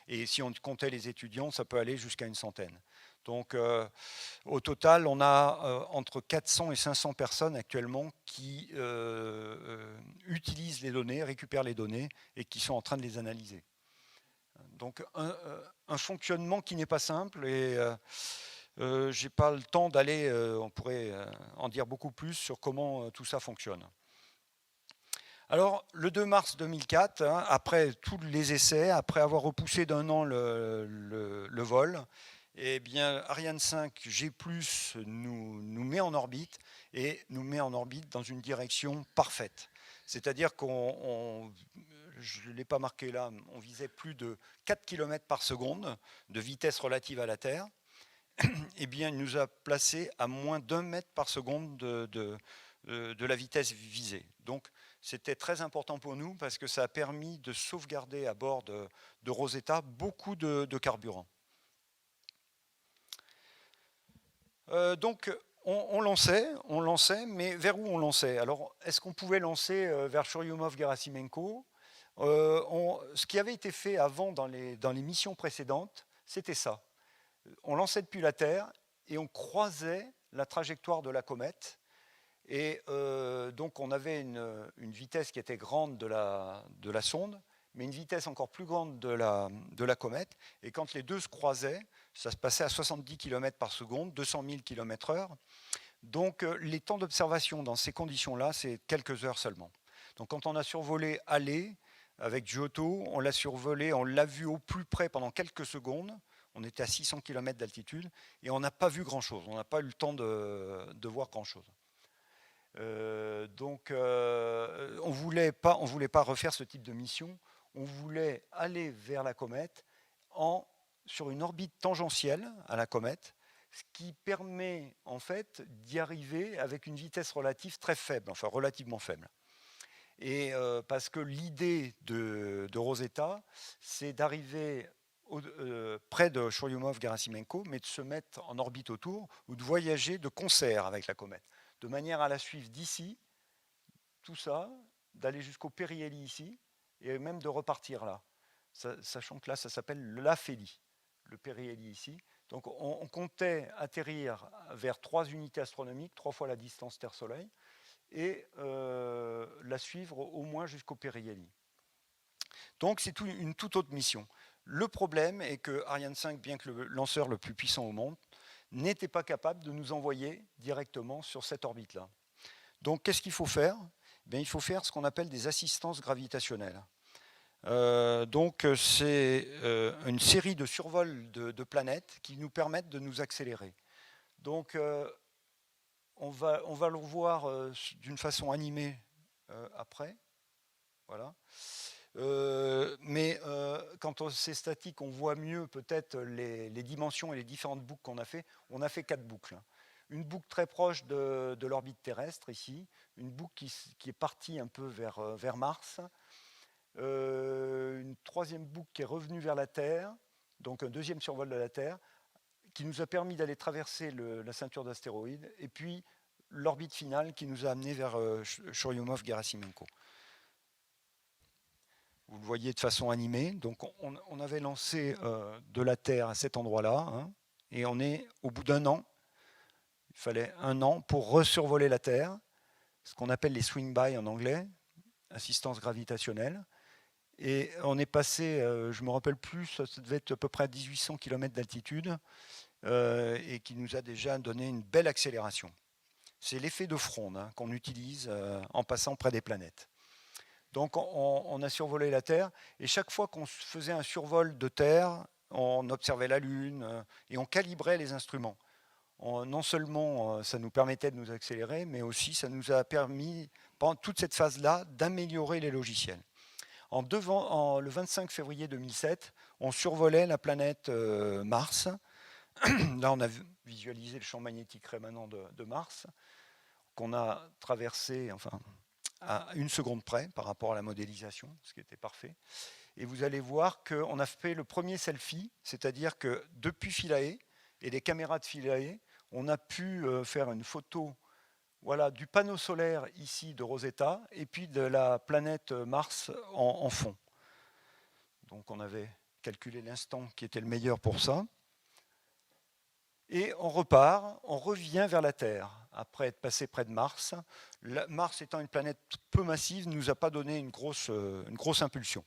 Et si on comptait les étudiants, ça peut aller jusqu'à une centaine. Donc, au total, on a entre 400 et 500 personnes actuellement qui utilisent les données, récupèrent les données et qui sont en train de les analyser. Donc, un fonctionnement qui n'est pas simple et je n'ai pas le temps d'aller, on pourrait en dire beaucoup plus sur comment tout ça fonctionne. Alors, le 2 mars 2004, hein, après tous les essais, après avoir repoussé d'1 an le vol, eh bien, Ariane 5 G+, nous met en orbite, et nous met en orbite dans une direction parfaite. C'est-à-dire qu'on, je ne l'ai pas marqué là, on visait plus de 4 km par seconde de vitesse relative à la Terre. Eh bien, il nous a placé à moins d'1 mètre par seconde de la vitesse visée. Donc, c'était très important pour nous parce que ça a permis de sauvegarder à bord de Rosetta beaucoup de carburant. Donc, on lançait, mais vers où on lançait? Alors, est-ce qu'on pouvait lancer vers Churyumov-Gerasimenko? Ce qui avait été fait avant dans les missions précédentes, c'était ça. On lançait depuis la Terre et on croisait la trajectoire de la comète. Et donc, on avait une vitesse qui était grande de la sonde, mais une vitesse encore plus grande de la comète. Et quand les deux se croisaient, ça se passait à 70 km par seconde, 200 000 km/h. Donc, les temps d'observation dans ces conditions-là, c'est quelques heures seulement. Donc, quand on a survolé Halley avec Giotto, on l'a survolé, on l'a vu au plus près pendant quelques secondes. On était à 600 km d'altitude et on n'a pas vu grand-chose. On n'a pas eu le temps de voir grand-chose. Donc, on voulait pas refaire ce type de mission. On voulait aller vers la comète sur une orbite tangentielle à la comète, ce qui permet en fait d'y arriver avec une vitesse relative très faible, enfin relativement faible. Et parce que l'idée de Rosetta, c'est d'arriver près de Churyumov-Gerasimenko, mais de se mettre en orbite autour ou de voyager de concert avec la comète, de manière à la suivre d'ici, tout ça, d'aller jusqu'au Périhélie ici, et même de repartir là. Sachant que là, ça s'appelle l'Aphélie, le Périhélie ici. Donc on comptait atterrir vers 3 unités astronomiques, 3 fois la distance Terre-Soleil, et la suivre au moins jusqu'au Périhélie. Donc c'est une toute autre mission. Le problème est que Ariane 5, bien que le lanceur le plus puissant au monde, n'était pas capable de nous envoyer directement sur cette orbite-là. Donc qu'est-ce qu'il faut faire? Il faut faire ce qu'on appelle des assistances gravitationnelles. Donc c'est une série de survols de planètes qui nous permettent de nous accélérer. Donc on va le revoir d'une façon animée après. Voilà. Mais quand c'est statique, on voit mieux peut-être les dimensions et les différentes boucles qu'on a fait. On a fait 4 boucles. Une boucle très proche de l'orbite terrestre ici, une boucle qui est partie un peu vers Mars, une troisième boucle qui est revenue vers la Terre, donc un deuxième survol de la Terre, qui nous a permis d'aller traverser la ceinture d'astéroïdes, et puis l'orbite finale qui nous a amené vers Churyumov-Gerasimenko. Vous le voyez de façon animée. Donc on avait lancé de la Terre à cet endroit-là, hein, et on est au bout d'1 an. Il fallait 1 an pour resurvoler la Terre, ce qu'on appelle les swing-by en anglais, assistance gravitationnelle. Et on est passé, je ne me rappelle plus, ça devait être à peu près à 1800 km d'altitude, et qui nous a déjà donné une belle accélération. C'est l'effet de Fronde hein, qu'on utilise en passant près des planètes. Donc on a survolé la Terre, et chaque fois qu'on faisait un survol de Terre, on observait la Lune, et on calibrait les instruments. Non seulement ça nous permettait de nous accélérer, mais aussi ça nous a permis, pendant toute cette phase-là, d'améliorer les logiciels. Le 25 février 2007, on survolait la planète Mars. Là, on a visualisé le champ magnétique rémanent de Mars, qu'on a traversé, enfin, à 1 seconde près par rapport à la modélisation, ce qui était parfait. Et vous allez voir qu'on a fait le premier selfie, c'est-à-dire que depuis Philae et les caméras de Philae, on a pu faire une photo voilà, du panneau solaire ici de Rosetta et puis de la planète Mars en fond. Donc on avait calculé l'instant qui était le meilleur pour ça. Et on repart, on revient vers la Terre après être passé près de Mars. Mars étant une planète peu massive, ne nous a pas donné une grosse impulsion.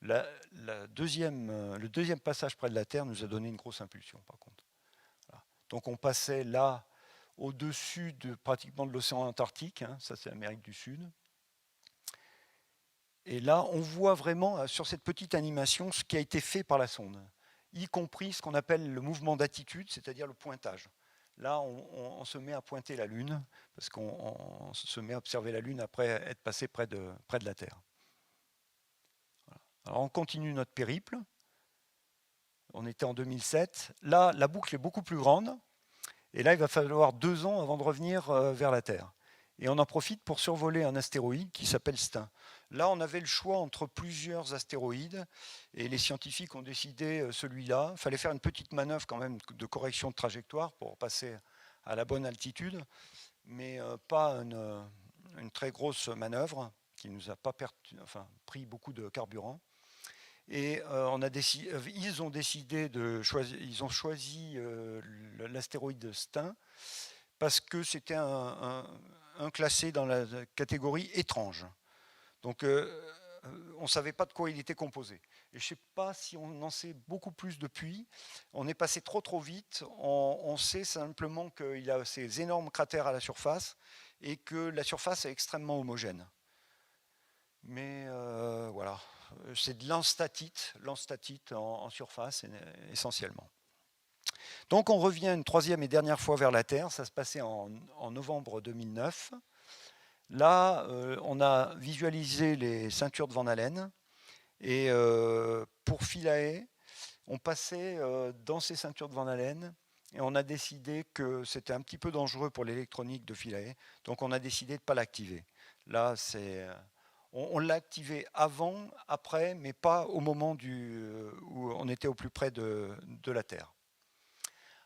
Le deuxième passage près de la Terre nous a donné une grosse impulsion par contre. Voilà. Donc on passait là au-dessus pratiquement de l'océan Antarctique, hein, ça c'est l'Amérique du Sud. Et là, on voit vraiment sur cette petite animation ce qui a été fait par la sonde, y compris ce qu'on appelle le mouvement d'attitude, c'est-à-dire le pointage. Là, on se met à pointer la Lune, parce qu'on se met à observer la Lune après être passé près de la Terre. Voilà. Alors on continue notre périple. On était en 2007. Là, la boucle est beaucoup plus grande. Et là, il va falloir 2 ans avant de revenir vers la Terre. Et on en profite pour survoler un astéroïde qui s'appelle Stein. Là, on avait le choix entre plusieurs astéroïdes et les scientifiques ont décidé celui-là. Il fallait faire une petite manœuvre quand même de correction de trajectoire pour passer à la bonne altitude, mais pas une très grosse manœuvre qui ne nous a pas pris beaucoup de carburant. Et ils ont choisi l'astéroïde Stein parce que c'était un classé dans la catégorie étrange. Donc on ne savait pas de quoi il était composé. Et je ne sais pas si on en sait beaucoup plus depuis. On est passé trop vite. On sait simplement qu'il a ces énormes cratères à la surface et que la surface est extrêmement homogène. Mais voilà, c'est de l'enstatite en surface essentiellement. Donc on revient une troisième et dernière fois vers la Terre, ça se passait en novembre 2009. Là, on a visualisé les ceintures de Van Allen et pour Philae, on passait dans ces ceintures de Van Allen et on a décidé que c'était un petit peu dangereux pour l'électronique de Philae, donc on a décidé de ne pas l'activer. Là, on l'a activé avant, après, mais pas au moment où on était au plus près de la Terre.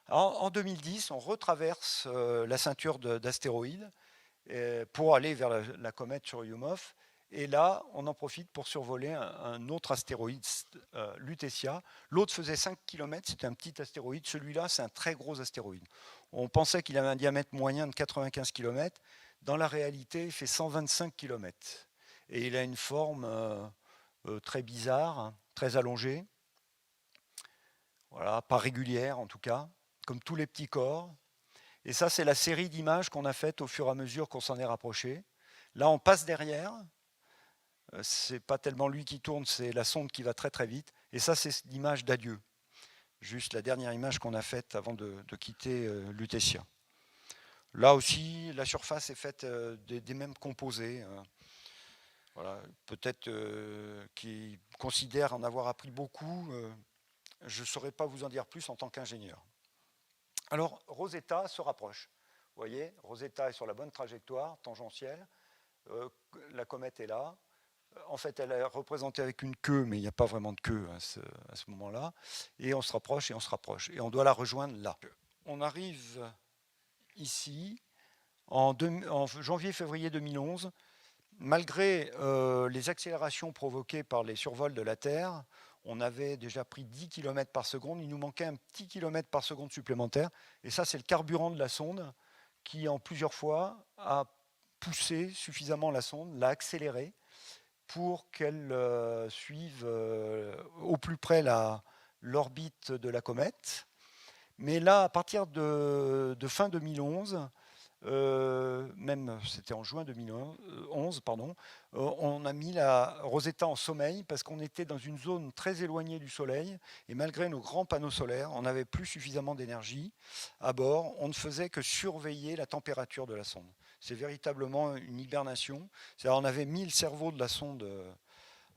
Alors, en 2010, on retraverse la ceinture d'astéroïdes pour aller vers la comète Churyumov. Et là, on en profite pour survoler un autre astéroïde, Lutetia. L'autre faisait 5 km, c'était un petit astéroïde. Celui-là, c'est un très gros astéroïde. On pensait qu'il avait un diamètre moyen de 95 km. Dans la réalité, il fait 125 km. Et il a une forme très bizarre, très allongée. Voilà, pas régulière en tout cas, comme tous les petits corps. Et ça, c'est la série d'images qu'on a faites au fur et à mesure qu'on s'en est rapproché. Là, on passe derrière. C'est pas tellement lui qui tourne, c'est la sonde qui va très très vite. Et ça, c'est l'image d'adieu. Juste la dernière image qu'on a faite avant de quitter Lutetia. Là aussi, la surface est faite des mêmes composés. Voilà, peut-être qu'ils considèrent en avoir appris beaucoup. Je ne saurais pas vous en dire plus en tant qu'ingénieur. Alors, Rosetta se rapproche. Vous voyez, Rosetta est sur la bonne trajectoire tangentielle. La comète est là. En fait, elle est représentée avec une queue, mais il n'y a pas vraiment de queue à ce moment-là. Et on se rapproche et on se rapproche. Et on doit la rejoindre là. On arrive ici, en janvier-février 2011. Malgré les accélérations provoquées par les survols de la Terre, on avait déjà pris 10 km par seconde. Il nous manquait un petit kilomètre par seconde supplémentaire. Et ça, c'est le carburant de la sonde qui, en plusieurs fois, a poussé suffisamment la sonde, l'a accélérée pour qu'elle suive au plus près l'orbite de la comète. Mais là, à partir de fin 2011, même c'était en juin 2011, on a mis la Rosetta en sommeil parce qu'on était dans une zone très éloignée du Soleil et malgré nos grands panneaux solaires, on n'avait plus suffisamment d'énergie à bord. On ne faisait que surveiller la température de la sonde. C'est véritablement une hibernation. C'est-à-dire on avait mis le cerveau de la sonde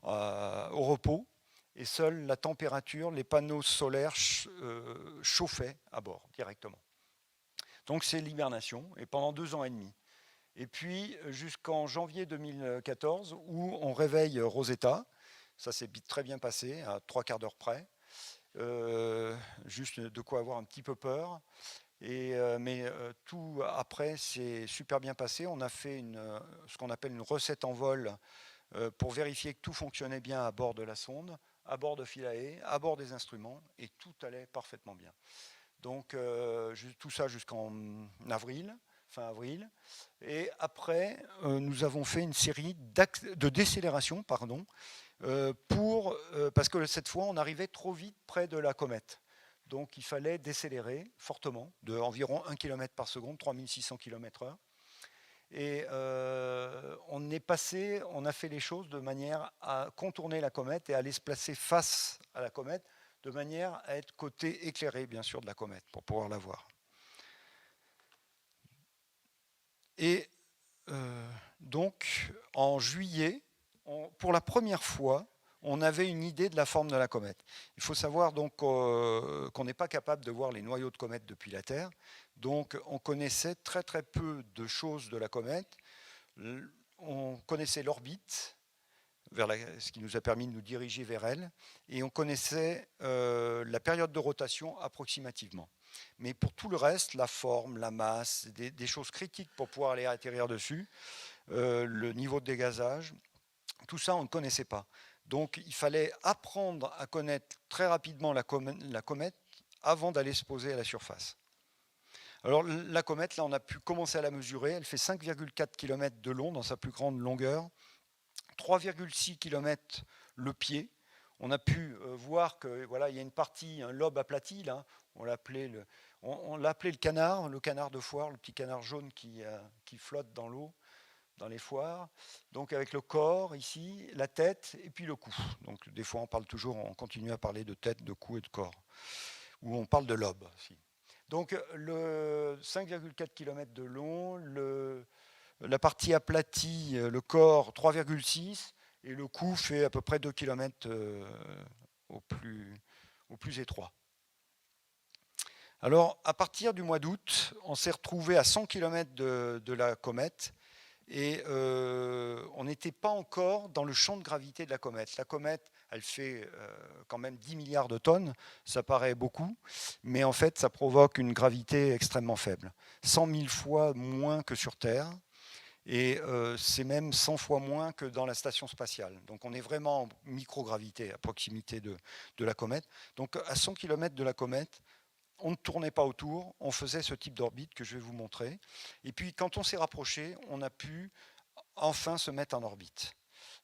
au repos et seule la température, les panneaux solaires chauffaient à bord directement. Donc c'est l'hibernation, et pendant 2 ans et demi. Et puis jusqu'en janvier 2014, où on réveille Rosetta, ça s'est très bien passé, à 3/4 d'heure près, juste de quoi avoir un petit peu peur. Mais tout après, c'est super bien passé. On a fait ce qu'on appelle une recette en vol pour vérifier que tout fonctionnait bien à bord de la sonde, à bord de Philae, à bord des instruments, et tout allait parfaitement bien. Donc tout ça jusqu'en fin avril. Et après, nous avons fait une série de décélérations, parce que cette fois, on arrivait trop vite près de la comète. Donc il fallait décélérer fortement, de environ 1 km par seconde, 3600 km/h. Et on a fait les choses de manière à contourner la comète et à aller se placer face à la comète, de manière à être côté éclairé, bien sûr, de la comète, pour pouvoir la voir. Et donc, en juillet, pour la première fois, on avait une idée de la forme de la comète. Il faut savoir donc qu'on n'est pas capable de voir les noyaux de comète depuis la Terre. Donc, on connaissait très très peu de choses de la comète. On connaissait l'orbite, ce qui nous a permis de nous diriger vers elle, et on connaissait la période de rotation approximativement. Mais pour tout le reste, la forme, la masse, des choses critiques pour pouvoir aller atterrir dessus, le niveau de dégazage, tout ça on ne connaissait pas. Donc il fallait apprendre à connaître très rapidement la comète avant d'aller se poser à la surface. Alors la comète, là on a pu commencer à la mesurer, elle fait 5,4 km de long dans sa plus grande longueur, 3,6 km le pied. On a pu voir que voilà, il y a une partie, un lobe aplati là, on l'appelait le canard de foire, le petit canard jaune qui flotte dans l'eau, dans les foires. Donc avec le corps ici, la tête et puis le cou. Donc des fois on continue à parler de tête, de cou et de corps. Ou on parle de lobe aussi. Donc le 5,4 km de long, la partie aplatie, le corps 3,6 et le cou fait à peu près 2 km au plus étroit. Alors à partir du mois d'août, on s'est retrouvé à 100 km de la comète et on n'était pas encore dans le champ de gravité de la comète. La comète, elle fait quand même 10 milliards de tonnes, ça paraît beaucoup, mais en fait ça provoque une gravité extrêmement faible, 100 000 fois moins que sur Terre. Et c'est même 100 fois moins que dans la station spatiale. Donc on est vraiment en microgravité à proximité de la comète. Donc à 100 km de la comète, on ne tournait pas autour, on faisait ce type d'orbite que je vais vous montrer. Et puis quand on s'est rapproché, on a pu enfin se mettre en orbite.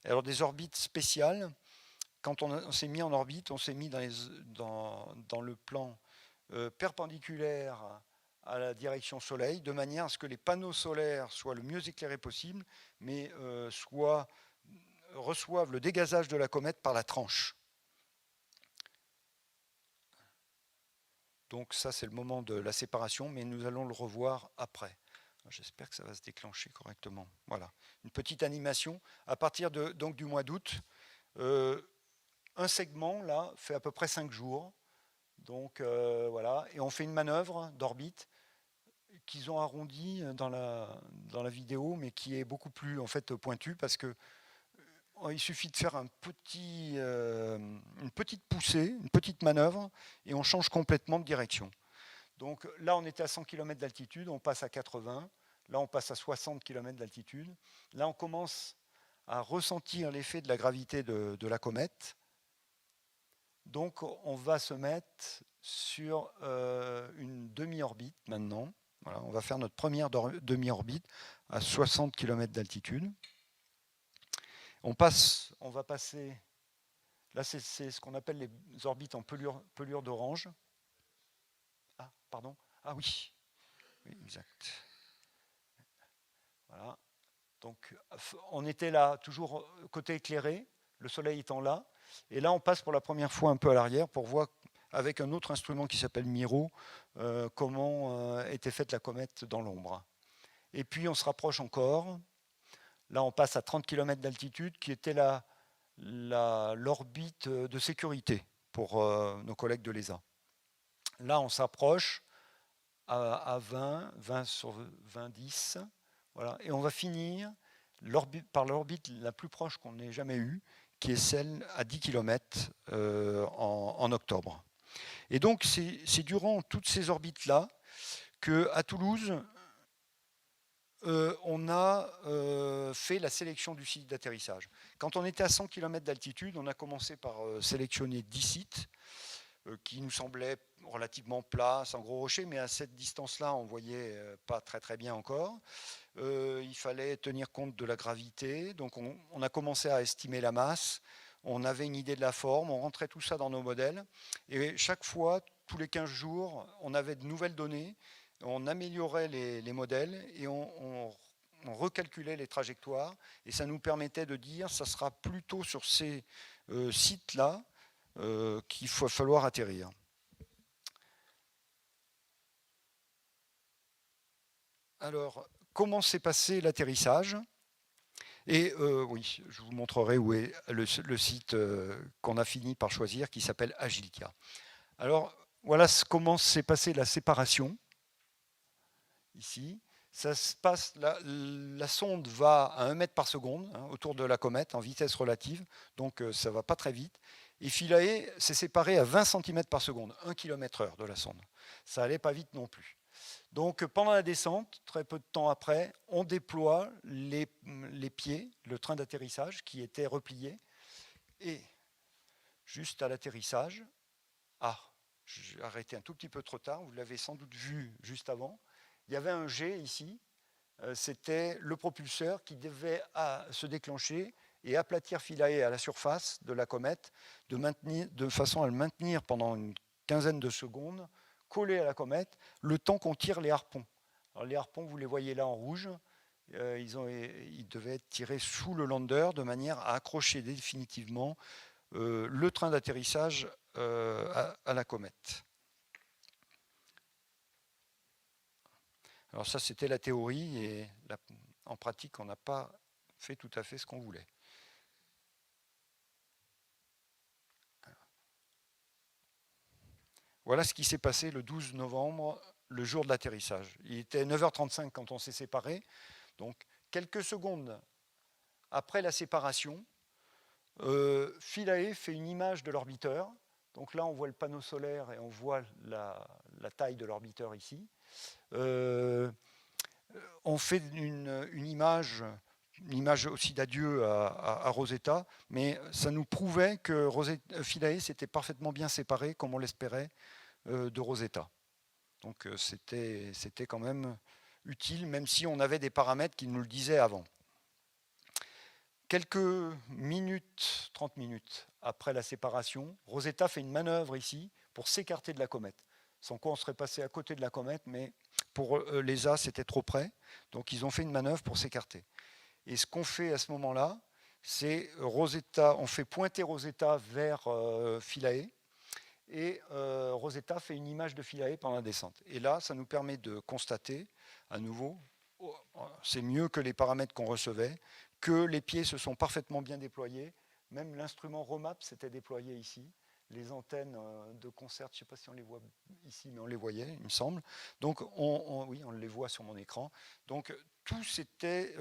Alors des orbites spéciales, quand on s'est mis en orbite, on s'est mis dans le plan perpendiculaire à la direction soleil, de manière à ce que les panneaux solaires soient le mieux éclairés possible, mais reçoivent le dégazage de la comète par la tranche. Donc ça, c'est le moment de la séparation, mais nous allons le revoir après. J'espère que ça va se déclencher correctement. Voilà, une petite animation. À partir donc du mois d'août, un segment, là, fait à peu près 5 jours. Donc voilà, et on fait une manœuvre d'orbite qu'ils ont arrondi dans la vidéo, mais qui est beaucoup plus en fait pointue parce que il suffit de faire une petite poussée, une petite manœuvre, et on change complètement de direction. Donc là, on était à 100 km d'altitude, on passe à 80, là on passe à 60 km d'altitude. Là, on commence à ressentir l'effet de la gravité de la comète. Donc on va se mettre sur une demi-orbite maintenant. Voilà, on va faire notre première demi-orbite à 60 km d'altitude. On va passer, là c'est ce qu'on appelle les orbites en pelure d'orange. Ah, pardon. Ah oui, exact. Voilà. Donc on était là, toujours côté éclairé, le soleil étant là. Et là on passe pour la première fois un peu à l'arrière pour voir avec un autre instrument qui s'appelle MIRO, comment était faite la comète dans l'ombre. Et puis on se rapproche encore. Là, on passe à 30 km d'altitude, qui était l'orbite de sécurité pour nos collègues de l'ESA. Là, on s'approche à 20 sur 20, 10. Voilà. Et on va finir par l'orbite la plus proche qu'on ait jamais eue, qui est celle à 10 km en octobre. Et donc, c'est durant toutes ces orbites-là qu'à Toulouse, on a fait la sélection du site d'atterrissage. Quand on était à 100 km d'altitude, on a commencé par sélectionner 10 sites qui nous semblaient relativement plats, sans gros rochers, mais à cette distance-là, on ne voyait pas très très bien encore. Il fallait tenir compte de la gravité, donc on a commencé à estimer la masse, on avait une idée de la forme, on rentrait tout ça dans nos modèles, et chaque fois, tous les 15 jours, on avait de nouvelles données, on améliorait les modèles et on on recalculait les trajectoires et ça nous permettait de dire ça sera plutôt sur ces sites-là qu'il va falloir atterrir. Alors, comment s'est passé l'atterrissage? Et oui, je vous montrerai où est le site qu'on a fini par choisir, qui s'appelle Agilkia. Alors, voilà comment s'est passée la séparation. Ici, ça se passe, la sonde va à 1 mètre par seconde autour de la comète en vitesse relative, donc ça ne va pas très vite. Et Philae s'est séparé à 20 cm par seconde, 1 km/h de la sonde. Ça n'allait pas vite non plus. Donc pendant la descente, très peu de temps après, on déploie les pieds, le train d'atterrissage qui était replié. Et juste à l'atterrissage, j'ai arrêté un tout petit peu trop tard, vous l'avez sans doute vu juste avant, il y avait un jet ici, c'était le propulseur qui devait se déclencher et aplatir Philae à la surface de la comète de façon à le maintenir pendant une quinzaine de secondes collé à la comète, le temps qu'on tire les harpons. Alors les harpons, vous les voyez là en rouge, ils devaient être tirés sous le lander de manière à accrocher définitivement le train d'atterrissage à la comète. Alors ça, c'était la théorie, et en pratique, on n'a pas fait tout à fait ce qu'on voulait. Voilà ce qui s'est passé le 12 novembre, le jour de l'atterrissage. Il était 9h35 quand on s'est séparés. Donc, quelques secondes après la séparation, Philae fait une image de l'orbiteur. Donc là, on voit le panneau solaire et on voit la taille de l'orbiteur ici. On fait une image aussi d'adieu à Rosetta, mais ça nous prouvait que Philae s'était parfaitement bien séparé, comme on l'espérait, de Rosetta. Donc c'était quand même utile, même si on avait des paramètres qui nous le disaient avant. Quelques minutes, 30 minutes après la séparation, Rosetta fait une manœuvre ici pour s'écarter de la comète. Sans quoi on serait passé à côté de la comète, mais pour l'ESA, c'était trop près. Donc ils ont fait une manœuvre pour s'écarter. Et ce qu'on fait à ce moment-là, c'est on fait pointer Rosetta vers Philae, et Rosetta fait une image de Philae pendant la descente. Et là, ça nous permet de constater, à nouveau, c'est mieux que les paramètres qu'on recevait, que les pieds se sont parfaitement bien déployés. Même l'instrument Romap s'était déployé ici. Les antennes de concert, je ne sais pas si on les voit ici, mais on les voyait, il me semble. Donc, oui, on les voit sur mon écran. Donc, tout s'était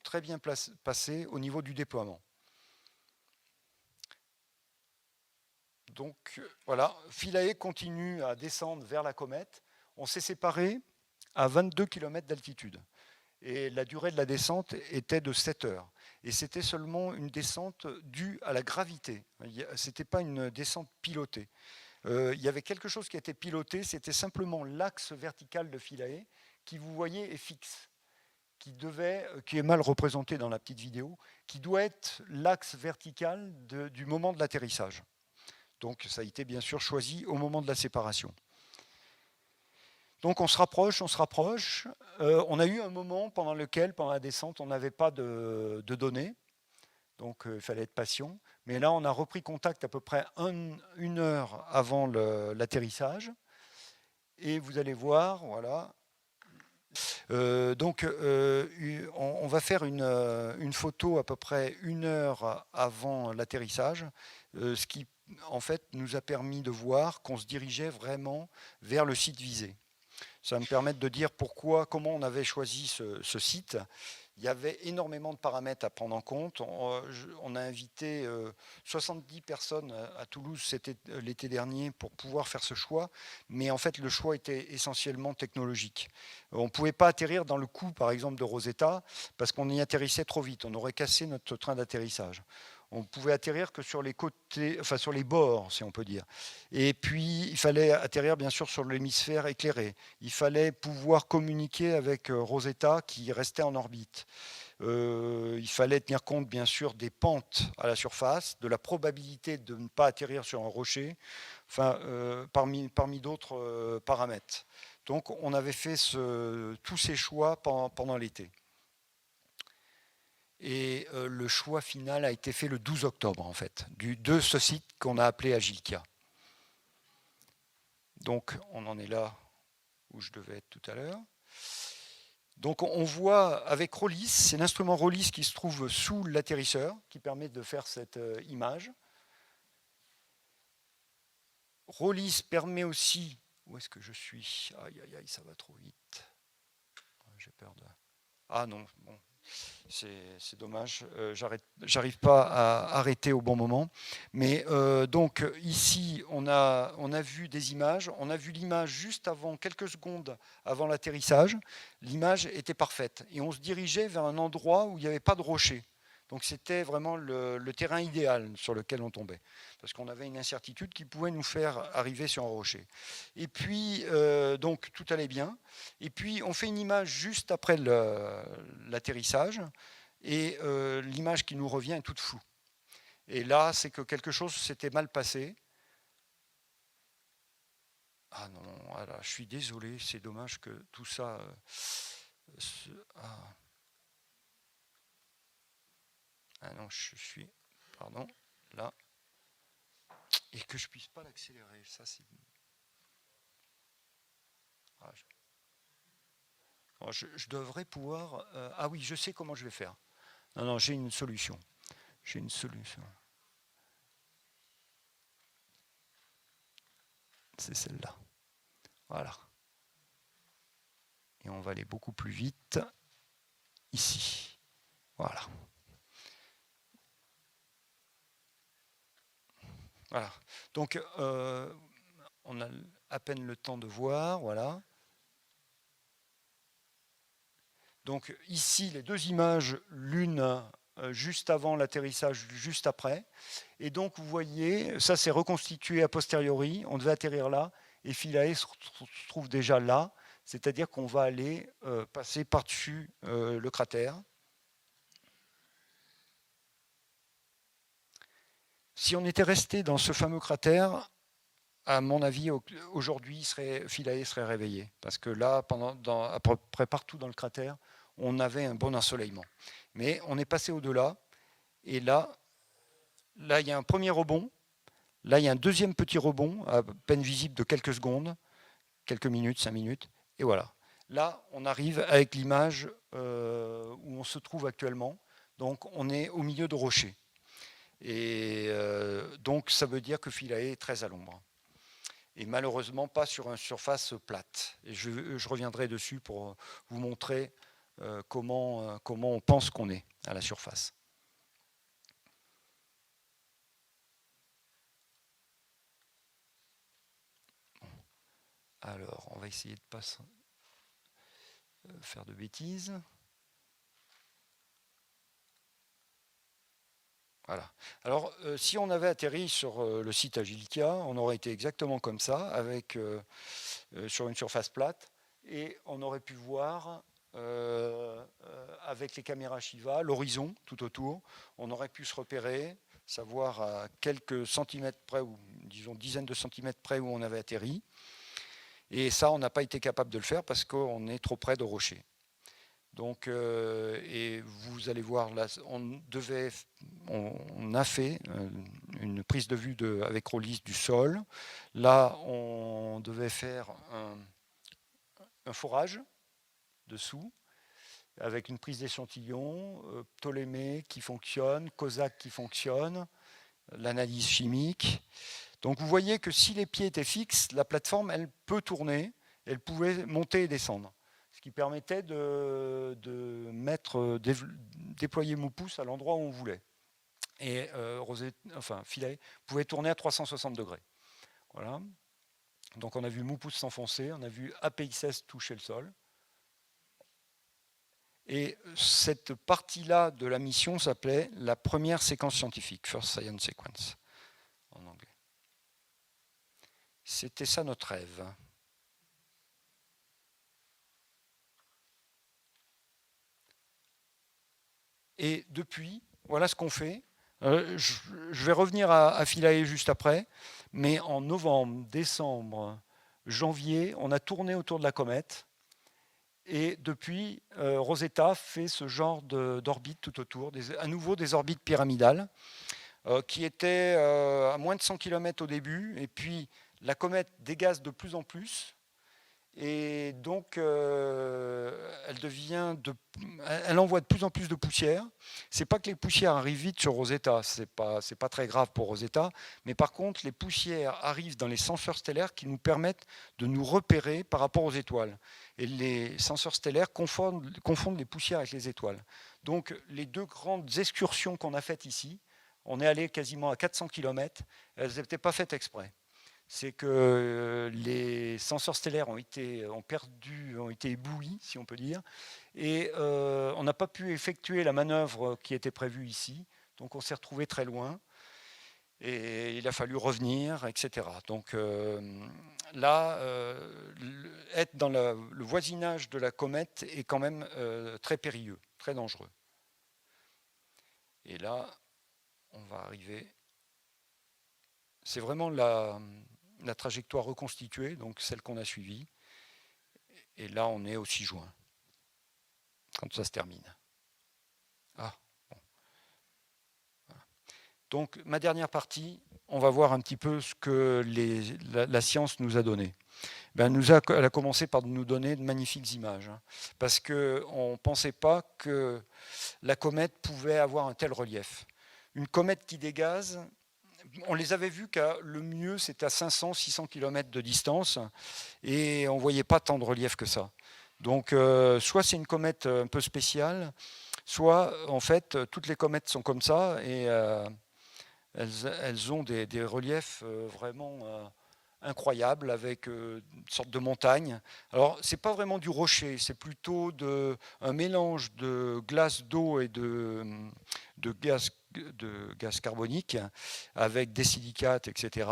très bien passé au niveau du déploiement. Donc, voilà, Philae continue à descendre vers la comète. On s'est séparés à 22 km d'altitude. Et la durée de la descente était de 7 heures. Et c'était seulement une descente due à la gravité. Ce n'était pas une descente pilotée. Il y avait quelque chose qui était piloté, c'était simplement l'axe vertical de Philae, qui, vous voyez, est fixe, qui est mal représenté dans la petite vidéo, qui doit être l'axe vertical du moment de l'atterrissage. Donc ça a été bien sûr choisi au moment de la séparation. Donc on se rapproche. On a eu un moment pendant lequel, pendant la descente, on n'avait pas de données. Donc il fallait être patient. Mais là, on a repris contact à peu près une heure avant l'atterrissage. Et vous allez voir, voilà. On va faire une photo à peu près une heure avant l'atterrissage, ce qui en fait nous a permis de voir qu'on se dirigeait vraiment vers le site visé. Ça va me permettre de dire comment on avait choisi ce site. Il y avait énormément de paramètres à prendre en compte. On a invité 70 personnes à Toulouse l'été dernier pour pouvoir faire ce choix. Mais en fait, le choix était essentiellement technologique. On ne pouvait pas atterrir dans le cou, par exemple, de Rosetta, parce qu'on y atterrissait trop vite. On aurait cassé notre train d'atterrissage. On ne pouvait atterrir que sur les côtés, enfin sur les bords, si on peut dire. Et puis, il fallait atterrir, bien sûr, sur l'hémisphère éclairé. Il fallait pouvoir communiquer avec Rosetta, qui restait en orbite. Il fallait tenir compte, bien sûr, des pentes à la surface, de la probabilité de ne pas atterrir sur un rocher, enfin, parmi d'autres paramètres. Donc, on avait fait tous ces choix pendant l'été. Et le choix final a été fait le 12 octobre, en fait, de ce site qu'on a appelé Agilkia. Donc, on en est là où je devais être tout à l'heure. Donc, on voit avec Rollis, c'est l'instrument Rollis qui se trouve sous l'atterrisseur, qui permet de faire cette image. Rollis permet aussi... Où est-ce que je suis? Aïe, aïe, aïe, ça va trop vite. J'ai peur de... Ah non, bon, c'est dommage. J'arrive pas à arrêter au bon moment. Mais donc ici, on a vu des images. On a vu l'image juste avant, quelques secondes avant l'atterrissage. L'image était parfaite. Et on se dirigeait vers un endroit où il n'y avait pas de rocher. Donc c'était vraiment le terrain idéal sur lequel on tombait. Parce qu'on avait une incertitude qui pouvait nous faire arriver sur un rocher. Et puis, donc tout allait bien. Et puis, on fait une image juste après l'atterrissage. Et l'image qui nous revient est toute floue. Et là, c'est que quelque chose s'était mal passé. Ah non, voilà, je suis désolé, c'est dommage que tout ça... Ah non, je suis... Pardon, là. Et que je puisse pas l'accélérer, ça c'est... Ah, je devrais pouvoir... Ah oui, je sais comment je vais faire. Non, non, j'ai une solution. J'ai une solution. C'est celle-là. Voilà. Et on va aller beaucoup plus vite ici. Voilà. Voilà. Donc, on a à peine le temps de voir. Voilà. Donc, ici, les deux images, l'une juste avant l'atterrissage, juste après. Et donc, vous voyez, ça c'est reconstitué a posteriori. On devait atterrir là. Et Philae se trouve déjà là. C'est-à-dire qu'on va aller passer par-dessus le cratère. Si on était resté dans ce fameux cratère, à mon avis, aujourd'hui, Philae serait réveillé. Parce que là, à peu près partout dans le cratère, on avait un bon ensoleillement. Mais on est passé au-delà. Et là, il y a un premier rebond. Là, il y a un deuxième petit rebond, à peine visible de quelques secondes, quelques minutes, 5 minutes. Et voilà. Là, on arrive avec l'image où on se trouve actuellement. Donc, on est au milieu de rochers. Et donc, ça veut dire que Philae est très à l'ombre. Et malheureusement, pas sur une surface plate. Et je reviendrai dessus pour vous montrer comment on pense qu'on est à la surface. Alors, on va essayer de ne pas faire de bêtises. Voilà. Alors, si on avait atterri sur le site Agilkia, on aurait été exactement comme ça, avec sur une surface plate, et on aurait pu voir, avec les caméras Shiva, l'horizon tout autour. On aurait pu se repérer, savoir à quelques centimètres près, ou disons dizaines de centimètres près où on avait atterri. Et ça, on n'a pas été capable de le faire parce qu'on est trop près de rochers. Donc, et vous allez voir, là, on a fait une prise de vue avec Rollis du sol. Là, on devait faire un forage dessous, avec une prise d'échantillon, Ptolémée qui fonctionne, Cosaque qui fonctionne, l'analyse chimique. Donc vous voyez que si les pieds étaient fixes, la plateforme, elle peut tourner, elle pouvait monter et descendre. Ce qui permettait de déployer Moupous à l'endroit où on voulait. Et Philae pouvait tourner à 360 degrés. Voilà. Donc on a vu Moupous s'enfoncer, on a vu APXS toucher le sol. Et cette partie-là de la mission s'appelait la première séquence scientifique, First Science Sequence, en anglais. C'était ça notre rêve. Et depuis, voilà ce qu'on fait. Je vais revenir à Philae juste après, mais en novembre, décembre, janvier, on a tourné autour de la comète Et depuis, Rosetta fait ce genre d'orbite tout autour, à nouveau des orbites pyramidales, qui étaient à moins de 100 km au début, et puis la comète dégaze de plus en plus, et donc elle envoie de plus en plus de poussière. C'est pas que les poussières arrivent vite sur Rosetta, c'est pas très grave pour Rosetta, mais par contre les poussières arrivent dans les senseurs stellaires qui nous permettent de nous repérer par rapport aux étoiles. Et les senseurs stellaires confondent les poussières avec les étoiles. Donc les deux grandes excursions qu'on a faites ici, on est allé quasiment à 400 km, elles n'étaient pas faites exprès. C'est que les senseurs stellaires ont été éblouis, si on peut dire, et on n'a pas pu effectuer la manœuvre qui était prévue ici, donc on s'est retrouvé très loin, et il a fallu revenir, etc. Donc là, être dans le voisinage de la comète est quand même très périlleux, très dangereux. Et là, on va arriver... C'est vraiment la trajectoire reconstituée, donc celle qu'on a suivie. Et là, on est au 6 juin, quand ça se termine. Ah, bon. Voilà. Donc, ma dernière partie, on va voir un petit peu ce que la science nous a donné. Elle a commencé par nous donner de magnifiques images, hein, parce qu'on ne pensait pas que la comète pouvait avoir un tel relief. Une comète qui dégaze... On les avait vus qu'à le mieux, c'était à 500-600 km de distance, et on ne voyait pas tant de relief que ça. Donc, soit c'est une comète un peu spéciale, soit, en fait, toutes les comètes sont comme ça, et elles ont des reliefs vraiment incroyables, avec une sorte de montagne. Alors, ce n'est pas vraiment du rocher, c'est plutôt un mélange de glace d'eau et de gaz carbonique, avec des silicates, etc.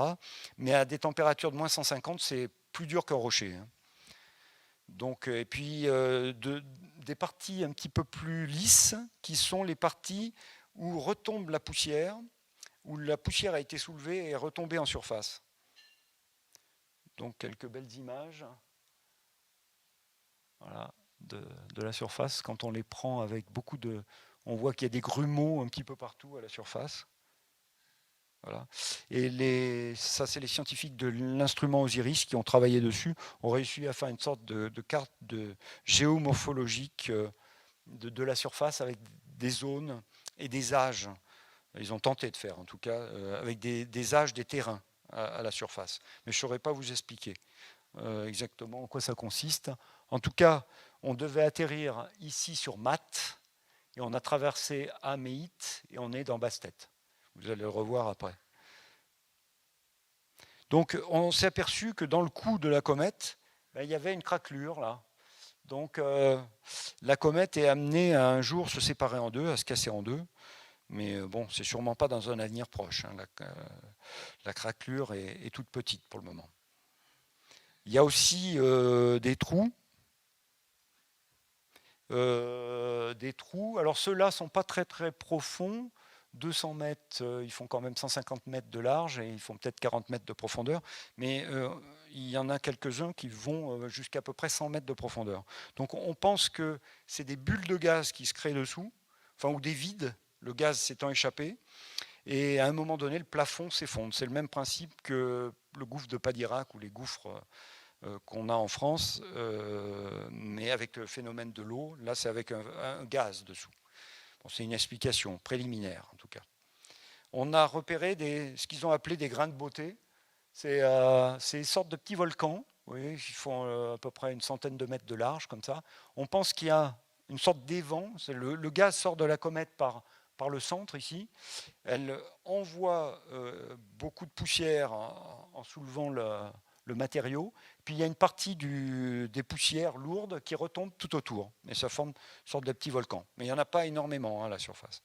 Mais à des températures de moins 150, c'est plus dur qu'un rocher. Donc, et puis, des parties un petit peu plus lisses, qui sont les parties où retombe la poussière, où la poussière a été soulevée et est retombée en surface. Donc, quelques belles images, voilà, de la surface. Quand on les prend avec beaucoup de... On voit qu'il y a des grumeaux un petit peu partout à la surface. Voilà. Et ça, c'est les scientifiques de l'instrument Osiris qui ont travaillé dessus, ont réussi à faire une sorte de carte géomorphologique de la surface avec des zones et des âges. Ils ont tenté de faire, en tout cas, avec des âges des terrains à la surface. Mais je ne saurais pas vous expliquer exactement en quoi ça consiste. En tout cas, on devait atterrir ici sur Math, et on a traversé Améit, et on est dans Bastet. Vous allez le revoir après. Donc, on s'est aperçu que dans le cou de la comète, il y avait une craquelure là. Donc, la comète est amenée à un jour se séparer en deux, à se casser en deux. Mais bon, c'est sûrement pas dans un avenir proche. Hein. La craquelure est toute petite pour le moment. Il y a aussi des trous. Alors ceux-là ne sont pas très très profonds. 200 mètres, ils font quand même 150 mètres de large et ils font peut-être 40 mètres de profondeur. Mais il y en a quelques-uns qui vont jusqu'à peu près 100 mètres de profondeur. Donc on pense que c'est des bulles de gaz qui se créent dessous, enfin, ou des vides, le gaz s'étant échappé. Et à un moment donné, le plafond s'effondre. C'est le même principe que le gouffre de Padirac ou les gouffres qu'on a en France, mais avec le phénomène de l'eau. Là, c'est avec un gaz dessous. Bon, c'est une explication préliminaire, en tout cas. On a repéré ce qu'ils ont appelé des grains de beauté. C'est une sorte de petits volcans. Vous voyez, ils font à peu près une centaine de mètres de large, comme ça. On pense qu'il y a une sorte d'évent. Le gaz sort de la comète par le centre, ici. Elle envoie beaucoup de poussière en soulevant le matériau. Puis il y a une partie des poussières lourdes qui retombent tout autour. Et ça forme une sorte de petit volcan. Mais il n'y en a pas énormément à la surface.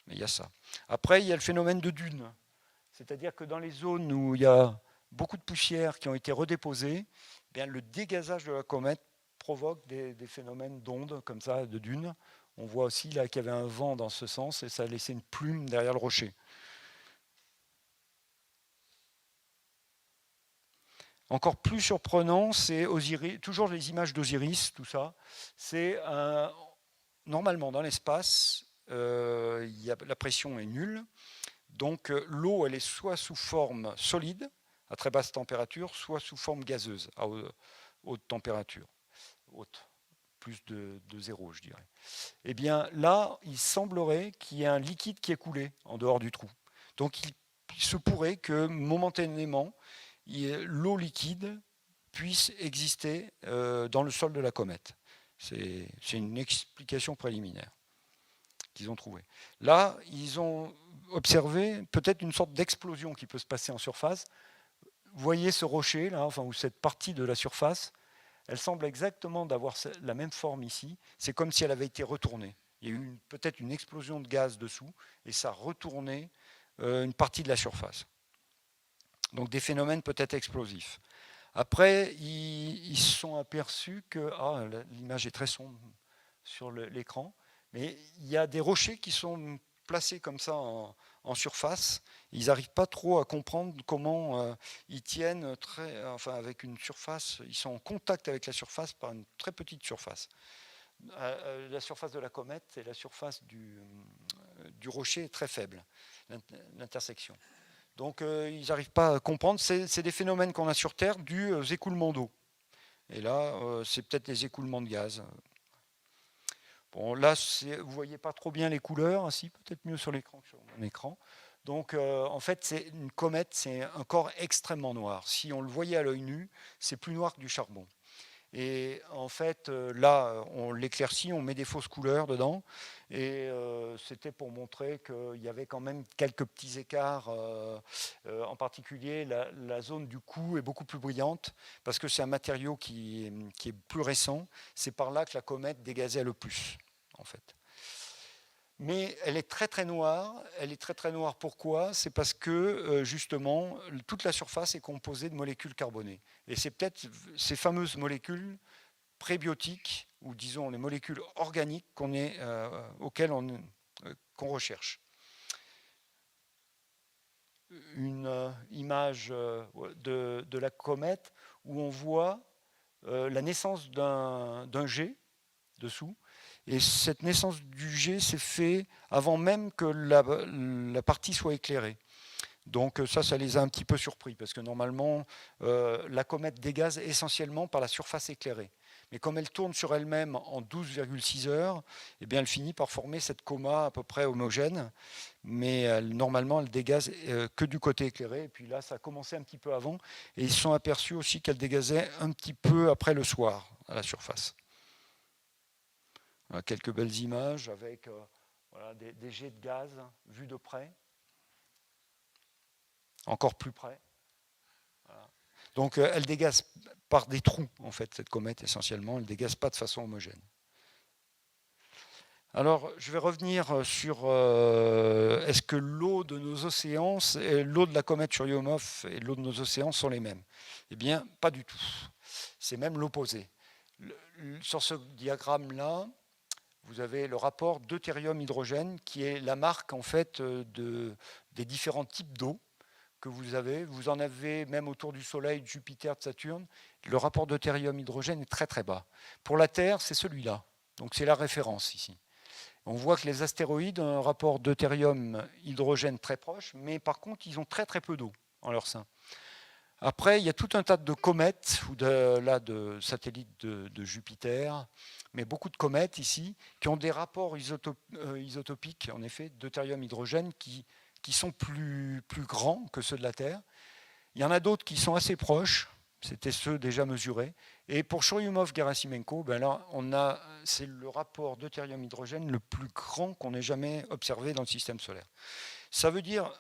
Mais il y a ça. Après, il y a le phénomène de dunes. C'est-à-dire que dans les zones où il y a beaucoup de poussières qui ont été redéposées, bien, le dégazage de la comète provoque des phénomènes d'ondes, comme ça, de dunes. On voit aussi là qu'il y avait un vent dans ce sens et ça a laissé une plume derrière le rocher. Encore plus surprenant, c'est toujours les images d'Osiris, tout ça. C'est normalement dans l'espace, la pression est nulle. Donc l'eau, elle est soit sous forme solide, à très basse température, soit sous forme gazeuse, à haute température, haute, plus de 0, je dirais. Eh bien là, il semblerait qu'il y ait un liquide qui est coulé en dehors du trou. Donc il se pourrait que momentanément, l'eau liquide puisse exister dans le sol de la comète. C'est une explication préliminaire qu'ils ont trouvée. Là, ils ont observé peut-être une sorte d'explosion qui peut se passer en surface. Vous voyez ce rocher, là, enfin, ou cette partie de la surface, elle semble exactement d'avoir la même forme ici. C'est comme si elle avait été retournée. Il y a eu peut-être une explosion de gaz dessous, et ça a retourné une partie de la surface. Donc des phénomènes peut-être explosifs. Après, ils se sont aperçus que l'image est très sombre sur l'écran, mais il y a des rochers qui sont placés comme ça en surface. Ils n'arrivent pas trop à comprendre comment ils tiennent avec une surface. Ils sont en contact avec la surface par une très petite surface. La surface de la comète et la surface du rocher est très faible, l'intersection. Donc ils n'arrivent pas à comprendre. C'est des phénomènes qu'on a sur Terre dus aux écoulements d'eau. Et là, c'est peut-être les écoulements de gaz. Bon, là, vous ne voyez pas trop bien les couleurs, ainsi peut-être mieux sur l'écran que sur mon écran. Donc en fait, c'est une comète, c'est un corps extrêmement noir. Si on le voyait à l'œil nu, c'est plus noir que du charbon. Et en fait, là, on l'éclaircit, on met des fausses couleurs dedans. Et c'était pour montrer qu'il y avait quand même quelques petits écarts. En particulier, la zone du cou est beaucoup plus brillante parce que c'est un matériau qui est plus récent. C'est par là que la comète dégazait le plus, en fait. Mais elle est très très noire. Elle est très très noire. Pourquoi ? C'est parce que justement toute la surface est composée de molécules carbonées. Et c'est peut-être ces fameuses molécules prébiotiques ou disons les molécules organiques auxquelles qu'on recherche. Une image de la comète où on voit la naissance d'un jet dessous. Et cette naissance du jet s'est faite avant même que la partie soit éclairée. Donc ça les a un petit peu surpris, parce que normalement, la comète dégaze essentiellement par la surface éclairée. Mais comme elle tourne sur elle-même en 12,6 heures, eh bien, elle finit par former cette coma à peu près homogène. Mais normalement, elle dégaze que du côté éclairé. Et puis là, ça a commencé un petit peu avant. Et ils se sont aperçus aussi qu'elle dégazait un petit peu après le soir à la surface. Quelques belles images avec des jets de gaz vus de près, encore plus près. Voilà. Donc elle dégaze par des trous, en fait, cette comète essentiellement, elle ne dégaze pas de façon homogène. Alors je vais revenir sur est-ce que l'eau de nos océans, l'eau de la comète Churyumov et l'eau de nos océans sont les mêmes ? Eh bien, pas du tout. C'est même l'opposé. Sur ce diagramme-là, vous avez le rapport deutérium-hydrogène qui est la marque en fait des différents types d'eau que vous avez. Vous en avez même autour du Soleil, de Jupiter, de Saturne. Le rapport deutérium-hydrogène est très très bas. Pour la Terre, c'est celui-là. Donc c'est la référence ici. On voit que les astéroïdes ont un rapport deutérium-hydrogène très proche, mais par contre, ils ont très très peu d'eau en leur sein. Après, il y a tout un tas de comètes, ou de satellites de Jupiter, mais beaucoup de comètes ici, qui ont des rapports isotopiques, en effet, deutérium-hydrogène, qui sont plus grands que ceux de la Terre. Il y en a d'autres qui sont assez proches, c'était ceux déjà mesurés. Et pour Churyumov-Gerasimenko, là, c'est le rapport deutérium-hydrogène le plus grand qu'on ait jamais observé dans le système solaire. Ça veut dire,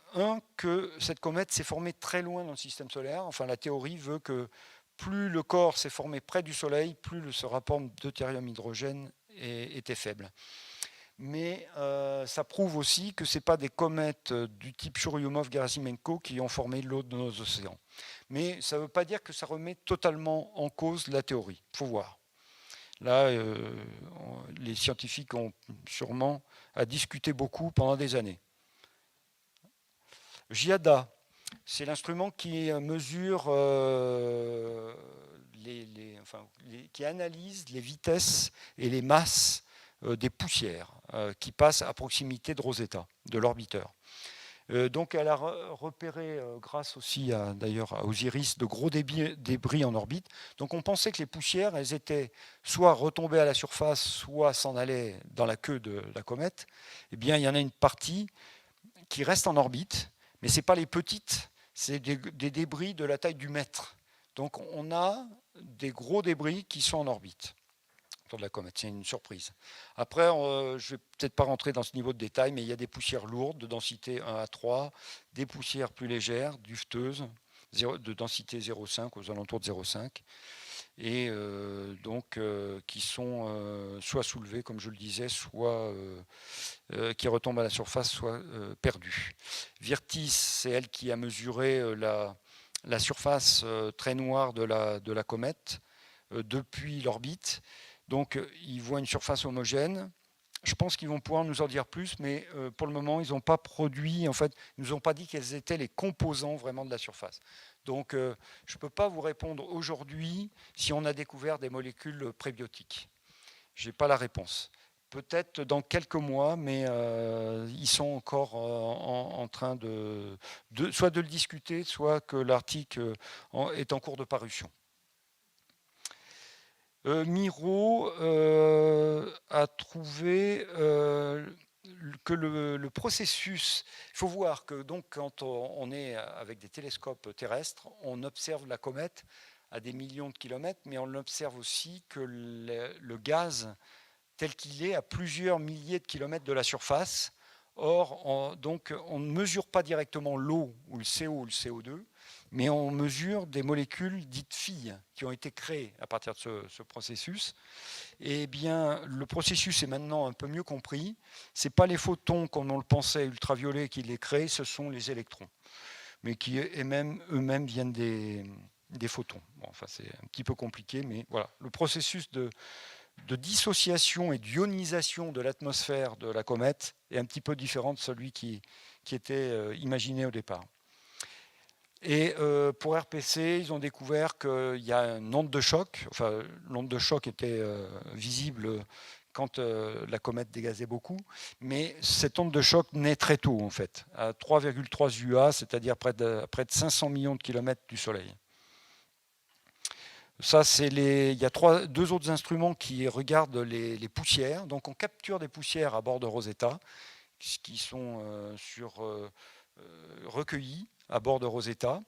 que cette comète s'est formée très loin dans le système solaire. Enfin, la théorie veut que plus le corps s'est formé près du Soleil, plus ce rapport deutérium-hydrogène était faible. Mais ça prouve aussi que ce n'est pas des comètes du type Churyumov-Gerasimenko qui ont formé l'eau de nos océans. Mais ça ne veut pas dire que ça remet totalement en cause la théorie. Il faut voir. Là, les scientifiques ont sûrement à discuter beaucoup pendant des années. Giada. C'est l'instrument qui mesure, qui analyse les vitesses et les masses des poussières qui passent à proximité de Rosetta, de l'orbiteur. Donc elle a repéré, grâce aussi d'ailleurs à Osiris, de gros débris en orbite. Donc on pensait que les poussières, elles étaient soit retombées à la surface, soit s'en allaient dans la queue de la comète. Eh bien, il y en a une partie qui reste en orbite, mais ce n'est pas les petites, c'est des débris de la taille du mètre. Donc on a des gros débris qui sont en orbite autour de la comète, c'est une surprise. Après, je ne vais peut-être pas rentrer dans ce niveau de détail, mais il y a des poussières lourdes de densité 1 à 3, des poussières plus légères, dufteuses, de densité 0,5 aux alentours de 0,5, et donc qui sont soit soulevées, comme je le disais, soit qui retombent à la surface, soit perdues. Virtis, c'est elle qui a mesuré la surface très noire de la comète depuis l'orbite. Donc, ils voient une surface homogène. Je pense qu'ils vont pouvoir nous en dire plus, mais pour le moment, ils n'ont pas produit, en fait, ils nous ont pas dit quels étaient les composants vraiment de la surface. Donc, je ne peux pas vous répondre aujourd'hui si on a découvert des molécules prébiotiques. Je n'ai pas la réponse. Peut-être dans quelques mois, mais ils sont encore en train soit de le discuter, soit que l'article est en cours de parution. Miro a trouvé que le processus, il faut voir que donc quand on est avec des télescopes terrestres, on observe la comète à des millions de kilomètres, mais on observe aussi que le gaz tel qu'il est à plusieurs milliers de kilomètres de la surface. Or, donc, on ne mesure pas directement l'eau ou le CO ou le CO2, mais on mesure des molécules dites filles qui ont été créées à partir de ce processus. Et bien, le processus est maintenant un peu mieux compris. Ce n'est pas les photons, comme on le pensait, ultraviolets, qui les créent, ce sont les électrons, mais qui eux-mêmes viennent des photons. Bon, enfin, c'est un petit peu compliqué, mais voilà. Le processus de dissociation et d'ionisation de l'atmosphère de la comète est un petit peu différent de celui qui était imaginé au départ. Et pour RPC, ils ont découvert qu'il y a une onde de choc. Enfin, l'onde de choc était visible quand la comète dégazait beaucoup, mais cette onde de choc naît très tôt, en fait, à 3,3 UA, c'est-à-dire près de 500 millions de kilomètres du Soleil. Ça, il y a deux autres instruments qui regardent les poussières. Donc, on capture des poussières à bord de Rosetta, qui sont recueillies à bord de Rosetta.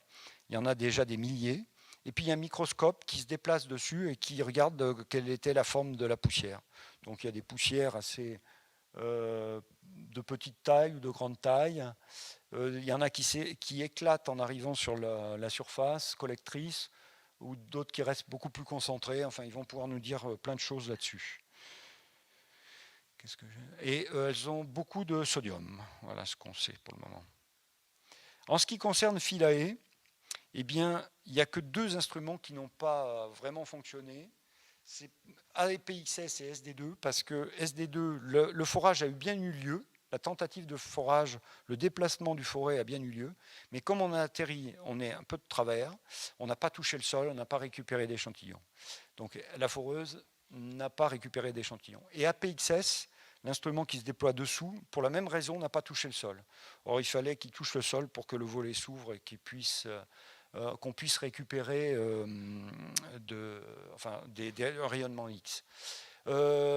Il y en a déjà des milliers. Et puis, il y a un microscope qui se déplace dessus et qui regarde quelle était la forme de la poussière. Donc, il y a des poussières assez de petite taille ou de grande taille. Il y en a qui éclatent en arrivant sur la surface collectrice, ou d'autres qui restent beaucoup plus concentrés. Enfin, ils vont pouvoir nous dire plein de choses là-dessus. Et elles ont beaucoup de sodium. Voilà ce qu'on sait pour le moment. En ce qui concerne Philae, eh bien, il n'y a que deux instruments qui n'ont pas vraiment fonctionné. C'est APXS et SD2, parce que SD2, le forage a bien eu lieu. La tentative de forage, le déplacement du forêt a bien eu lieu, mais comme on a atterri, on est un peu de travers, on n'a pas touché le sol, on n'a pas récupéré d'échantillons. Donc la foreuse n'a pas récupéré d'échantillons. Et APXS, l'instrument qui se déploie dessous, pour la même raison, n'a pas touché le sol. Or, il fallait qu'il touche le sol pour que le volet s'ouvre et qu'on puisse récupérer des rayonnements X.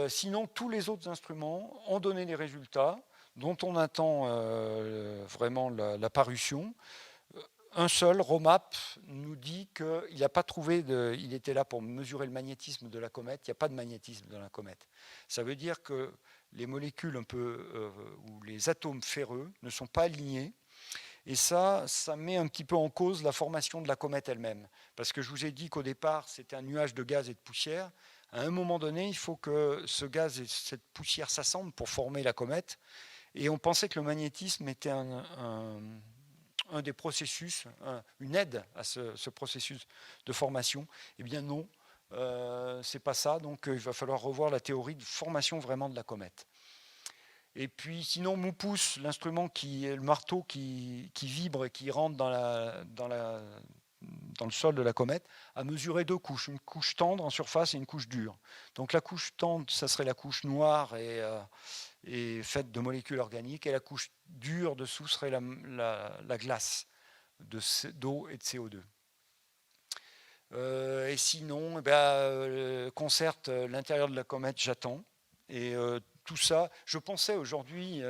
Sinon, tous les autres instruments ont donné des résultats dont on attend vraiment la parution. Un seul, ROMAP, nous dit qu'il n'a pas trouvé il était là pour mesurer le magnétisme de la comète, il n'y a pas de magnétisme dans la comète. Ça veut dire que les molécules ou les atomes ferreux ne sont pas alignés. Et ça met un petit peu en cause la formation de la comète elle-même. Parce que je vous ai dit qu'au départ, c'était un nuage de gaz et de poussière. À un moment donné, il faut que ce gaz et cette poussière s'assemblent pour former la comète. Et on pensait que le magnétisme était un des processus, une aide à ce processus de formation. Eh bien non, c'est pas ça. Donc il va falloir revoir la théorie de formation vraiment de la comète. Et puis sinon, Moupous, l'instrument le marteau qui vibre et qui rentre dans le sol de la comète, a mesuré 2 couches, une couche tendre en surface et une couche dure. Donc la couche tendre, ça serait la couche noire et faite de molécules organiques, et la couche dure dessous serait la glace d'eau et de CO2. Et sinon, concerte l'intérieur de la comète, j'attends. Et tout ça, je pensais aujourd'hui,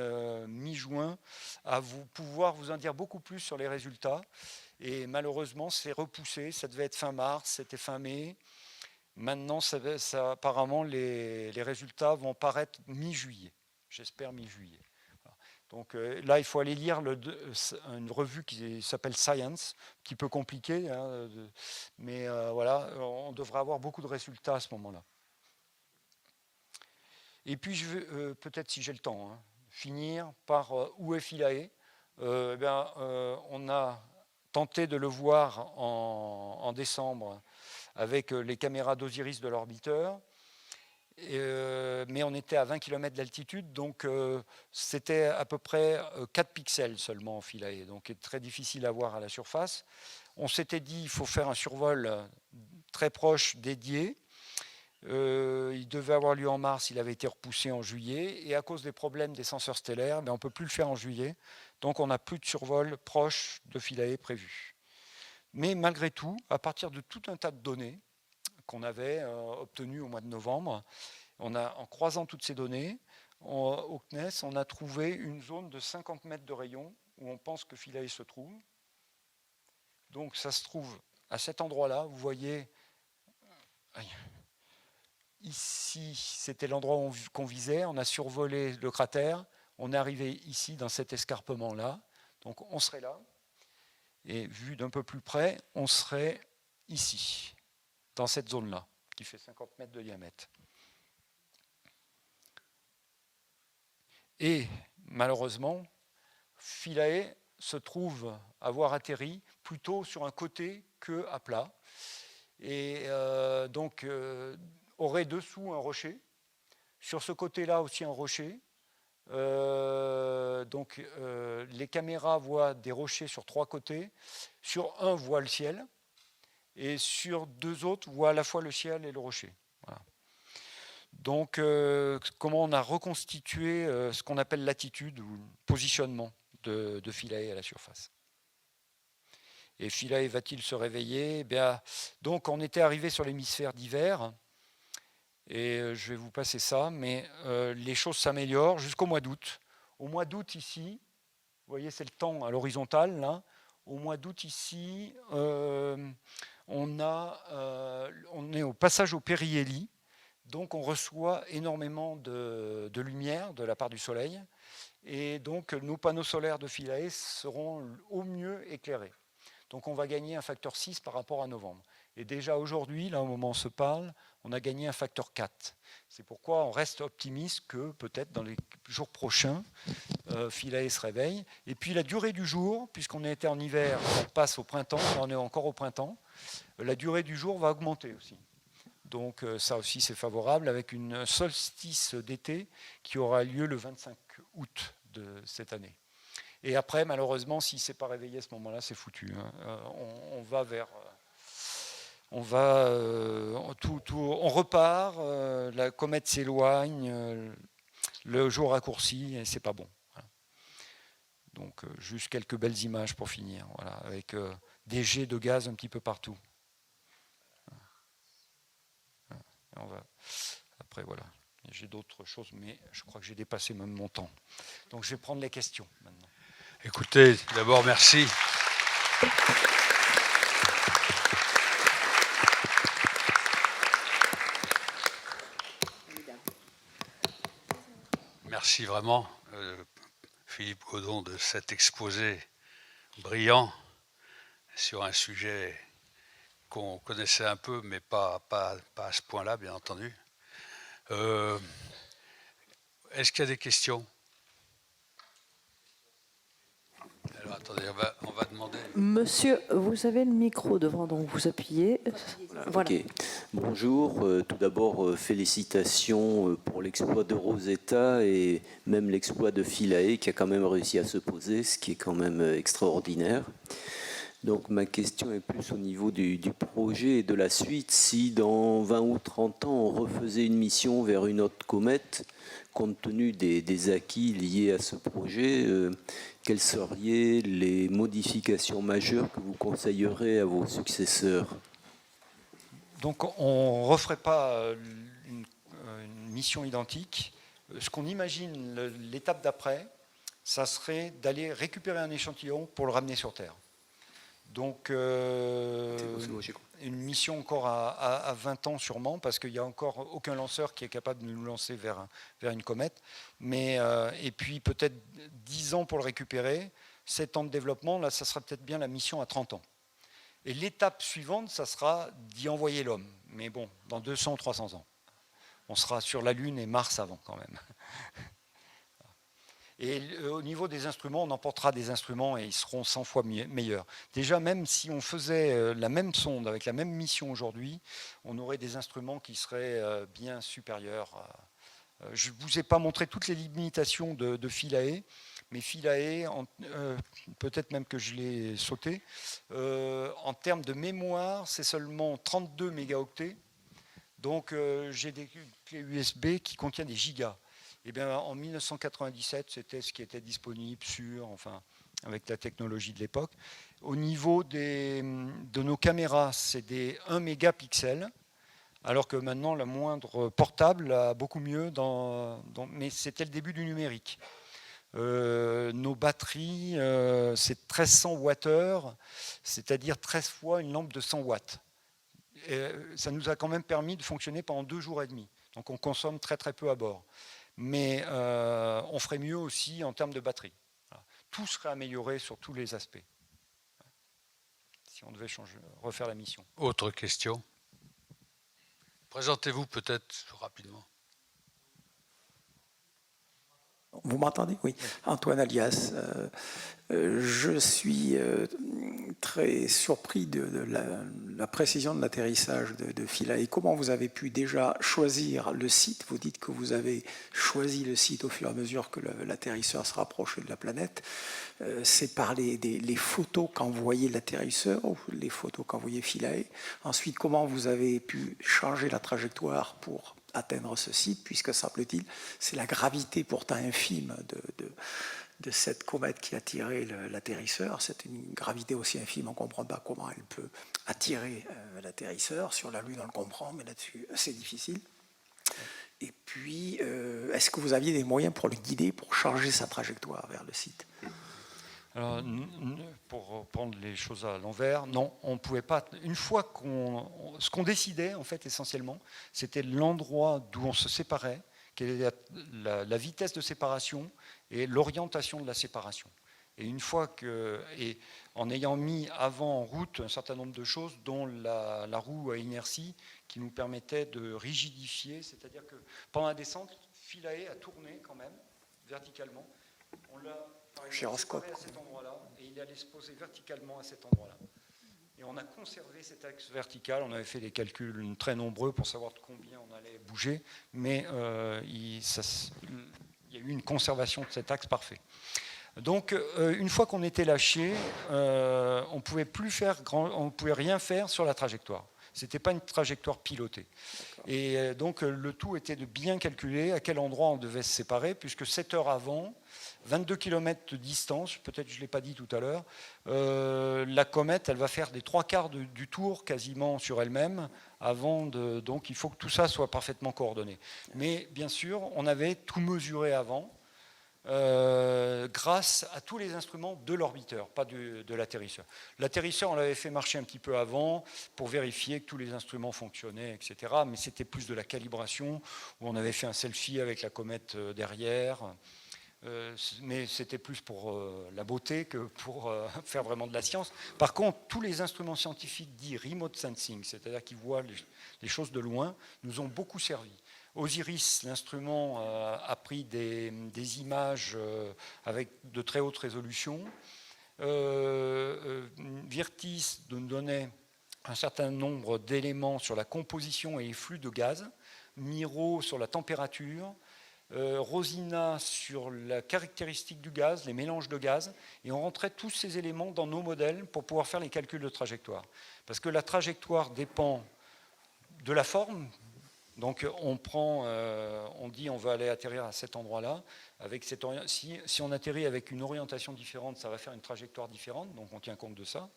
mi-juin, à pouvoir vous en dire beaucoup plus sur les résultats. Et malheureusement, c'est repoussé. Ça devait être fin mars, c'était fin mai. Maintenant, apparemment, les résultats vont paraître mi-juillet. J'espère mi-juillet. Voilà. Donc là, il faut aller lire une revue qui s'appelle Science, un petit peu compliquée, hein, mais voilà, on devrait avoir beaucoup de résultats à ce moment-là. Et puis, je vais, peut-être si j'ai le temps, hein, finir par où est Philae. On a tenté de le voir en décembre avec les caméras d'Osiris de l'orbiteur, mais on était à 20 km d'altitude, donc c'était à peu près 4 pixels seulement en Philae, donc très difficile à voir à la surface. On s'était dit qu'il faut faire un survol très proche dédié. Il devait avoir lieu en mars, il avait été repoussé en juillet, et à cause des problèmes des senseurs stellaires, on ne peut plus le faire en juillet, donc on n'a plus de survol proche de Philae prévu. Mais malgré tout, à partir de tout un tas de données qu'on avait obtenues au mois de novembre, en croisant toutes ces données, au CNES, on a trouvé une zone de 50 mètres de rayon où on pense que Philae se trouve. Donc ça se trouve à cet endroit-là, vous voyez... Ici, c'était l'endroit qu'on visait, on a survolé le cratère, on est arrivé ici dans cet escarpement-là, donc on serait là, et vu d'un peu plus près, on serait ici, dans cette zone-là, qui fait 50 mètres de diamètre. Et malheureusement, Philae se trouve avoir atterri plutôt sur un côté qu'à plat, et donc... aurait dessous un rocher, sur ce côté-là aussi un rocher. Les caméras voient des rochers sur 3 côtés, sur un voient le ciel, et sur 2 autres voient à la fois le ciel et le rocher. Voilà. Donc, comment on a reconstitué ce qu'on appelle l'attitude ou le positionnement de Philae à la surface. Et Philae va-t-il se réveiller ? Donc, on était arrivé sur l'hémisphère d'hiver. Et je vais vous passer ça, mais les choses s'améliorent jusqu'au mois d'août. Au mois d'août ici, vous voyez c'est le temps à l'horizontale, là. Au mois d'août ici, on est au passage au périhélie, donc on reçoit énormément de lumière de la part du soleil, et donc nos panneaux solaires de Philae seront au mieux éclairés. Donc on va gagner un facteur 6 par rapport à novembre. Et déjà aujourd'hui, là au moment où on se parle, on a gagné un facteur 4. C'est pourquoi on reste optimiste que peut-être dans les jours prochains, Philae se réveille. Et puis la durée du jour, puisqu'on était en hiver, on passe au printemps, là on est encore au printemps, la durée du jour va augmenter aussi. Donc ça aussi c'est favorable, avec une solstice d'été qui aura lieu le 25 août de cette année. Et après, malheureusement, s'il ne s'est pas réveillé à ce moment-là, c'est foutu. Hein. On va vers... on repart, la comète s'éloigne, le jour raccourcit, et c'est pas bon. Voilà. Donc, juste quelques belles images pour finir, voilà, avec des jets de gaz un petit peu partout. Après, voilà. J'ai d'autres choses, mais je crois que j'ai dépassé même mon temps. Donc, je vais prendre les questions maintenant. Écoutez, d'abord, merci. Merci vraiment, Philippe Godon, de cet exposé brillant sur un sujet qu'on connaissait un peu, mais pas à ce point-là, bien entendu. Est-ce qu'il y a des questions ? Alors, attendez, on va demander... Monsieur, vous avez le micro devant, donc vous appuyez. Voilà. Ok. Bonjour. Tout d'abord, félicitations pour l'exploit de Rosetta et même l'exploit de Philae qui a quand même réussi à se poser, ce qui est quand même extraordinaire. Donc ma question est plus au niveau du projet et de la suite. Si dans 20 ou 30 ans, on refaisait une mission vers une autre comète, compte tenu des acquis liés à ce projet, quelles seraient les modifications majeures que vous conseillerez à vos successeurs? Donc on ne referait pas une mission identique. Ce qu'on imagine, l'étape d'après, ça serait d'aller récupérer un échantillon pour le ramener sur Terre. Donc une mission encore à 20 ans sûrement, parce qu'il n'y a encore aucun lanceur qui est capable de nous lancer vers une comète. Mais, et puis peut-être 10 ans pour le récupérer, 7 ans de développement, là ça sera peut-être bien la mission à 30 ans. Et l'étape suivante, ça sera d'y envoyer l'homme. Mais bon, dans 200 ou 300 ans. On sera sur la Lune et Mars avant quand même. Et au niveau des instruments, on emportera des instruments et ils seront 100 fois meilleurs. Déjà, même si on faisait la même sonde avec la même mission aujourd'hui, on aurait des instruments qui seraient bien supérieurs. Je ne vous ai pas montré toutes les limitations de Philae, mais Philae, peut-être même que je l'ai sauté, en termes de mémoire, c'est seulement 32 mégaoctets. Donc j'ai des clés USB qui contiennent des gigas. Eh bien, en 1997, c'était ce qui était disponible avec la technologie de l'époque. Au niveau de nos caméras, c'est des 1 mégapixel, alors que maintenant, la moindre portable a beaucoup mieux, mais c'était le début du numérique. Nos batteries, c'est 1300 Wh, c'est-à-dire 13 fois une lampe de 100 watts. Et ça nous a quand même permis de fonctionner pendant 2 jours et demi. Donc on consomme très très peu à bord. Mais on ferait mieux aussi en termes de batterie. Voilà. Tout serait amélioré sur tous les aspects. Si on devait refaire la mission. Autre question. Présentez-vous peut-être rapidement. Vous m'entendez? Oui. Antoine Alias. Je suis très surpris de la précision de l'atterrissage de Philae. Comment vous avez pu déjà choisir le site? Vous dites que vous avez choisi le site au fur et à mesure que l'atterrisseur se rapprochait de la planète. C'est par les photos qu'envoyait l'atterrisseur ou les photos qu'envoyait Philae. Ensuite, comment vous avez pu changer la trajectoire pour atteindre ce site, puisque, semble-t-il, c'est la gravité pourtant infime de cette comète qui a attiré l'atterrisseur. C'est une gravité aussi infime, on ne comprend pas comment elle peut attirer l'atterrisseur. Sur la Lune, on le comprend, mais là-dessus, c'est difficile. Et puis, est-ce que vous aviez des moyens pour le guider, pour changer sa trajectoire vers le site? Alors, pour prendre les choses à l'envers, non, on ne pouvait pas. Une fois ce qu'on décidait, en fait, essentiellement, c'était l'endroit d'où on se séparait, quelle est la vitesse de séparation et l'orientation de la séparation. Et une fois en ayant mis avant en route un certain nombre de choses, dont la roue à inertie qui nous permettait de rigidifier, c'est-à-dire que pendant la descente, Philae a tourné quand même verticalement. On l'a gyroscope à cet endroit-là et il allait se poser verticalement à cet endroit-là. Et on a conservé cet axe vertical. On avait fait des calculs très nombreux pour savoir de combien on allait bouger, mais il y a eu une conservation de cet axe parfait. Donc, une fois qu'on était lâché, on ne pouvait rien faire sur la trajectoire. Ce n'était pas une trajectoire pilotée. Et donc, le tout était de bien calculer à quel endroit on devait se séparer, puisque 7 heures avant, 22 km de distance, peut-être je ne l'ai pas dit tout à l'heure, la comète, elle va faire des 3/4 du tour quasiment sur elle-même, donc il faut que tout ça soit parfaitement coordonné. Mais bien sûr, on avait tout mesuré avant, grâce à tous les instruments de l'orbiteur, pas de l'atterrisseur. L'atterrisseur, on l'avait fait marcher un petit peu avant pour vérifier que tous les instruments fonctionnaient, etc. Mais c'était plus de la calibration, où on avait fait un selfie avec la comète derrière. Mais c'était plus pour la beauté que pour faire vraiment de la science. Par contre, tous les instruments scientifiques dits remote sensing, c'est-à-dire qui voient les choses de loin, nous ont beaucoup servi. Osiris, l'instrument, a pris des images avec de très haute résolution. Virtis nous donnait un certain nombre d'éléments sur la composition et les flux de gaz, Miro sur la température, Rosina sur la caractéristique du gaz, les mélanges de gaz, et on rentrait tous ces éléments dans nos modèles pour pouvoir faire les calculs de trajectoire. Parce que la trajectoire dépend de la forme. Donc on dit on va aller atterrir à cet endroit-là. Si on atterrit avec une orientation différente, ça va faire une trajectoire différente, donc on tient compte de ça.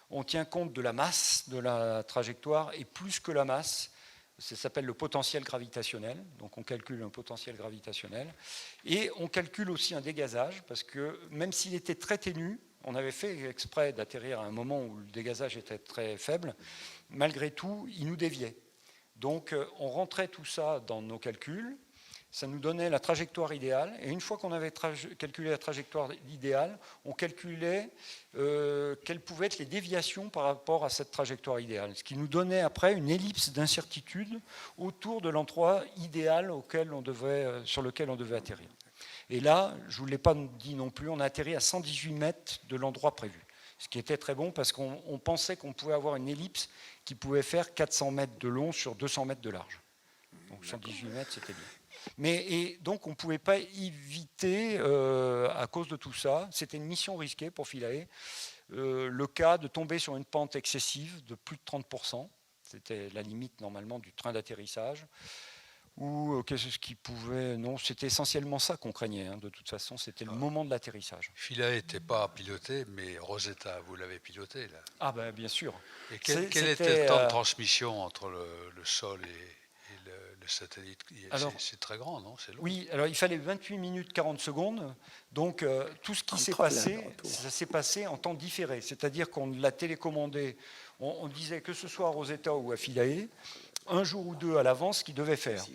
On tient compte de la masse de la trajectoire, et plus que la masse, ça s'appelle le potentiel gravitationnel. Donc on calcule un potentiel gravitationnel. Et on calcule aussi un dégazage, parce que même s'il était très ténu, on avait fait exprès d'atterrir à un moment où le dégazage était très faible, malgré tout, il nous déviait. Donc on rentrait tout ça dans nos calculs, ça nous donnait la trajectoire idéale, et une fois qu'on avait calculé la trajectoire idéale, on calculait quelles pouvaient être les déviations par rapport à cette trajectoire idéale, ce qui nous donnait après une ellipse d'incertitude autour de l'endroit idéal sur lequel on devait atterrir. Et là, je ne vous l'ai pas dit non plus, on a atterri à 118 mètres de l'endroit prévu, ce qui était très bon parce qu'on pensait qu'on pouvait avoir une ellipse qui pouvait faire 400 mètres de long sur 200 mètres de large. Donc 118 mètres, c'était bien. Et donc on ne pouvait pas éviter, à cause de tout ça, c'était une mission risquée pour Philae, le cas de tomber sur une pente excessive de plus de 30%, c'était la limite normalement du train d'atterrissage, ou qu'est-ce qui pouvait... Non, c'était essentiellement ça qu'on craignait, de toute façon, c'était le moment de l'atterrissage. Philae n'était pas piloté, mais Rosetta, vous l'avez piloté là. Ah ben bien sûr. Et quel était le temps de transmission entre le sol et le satellite? C'est très grand, non? C'est long. Oui, alors il fallait 28 minutes 40 secondes, donc tout ce qui s'est passé, ça s'est passé en temps différé, c'est-à-dire qu'on l'a télécommandé, on disait que ce soit à Rosetta ou à Philae, un jour ou deux à l'avance ce qu'il devait faire.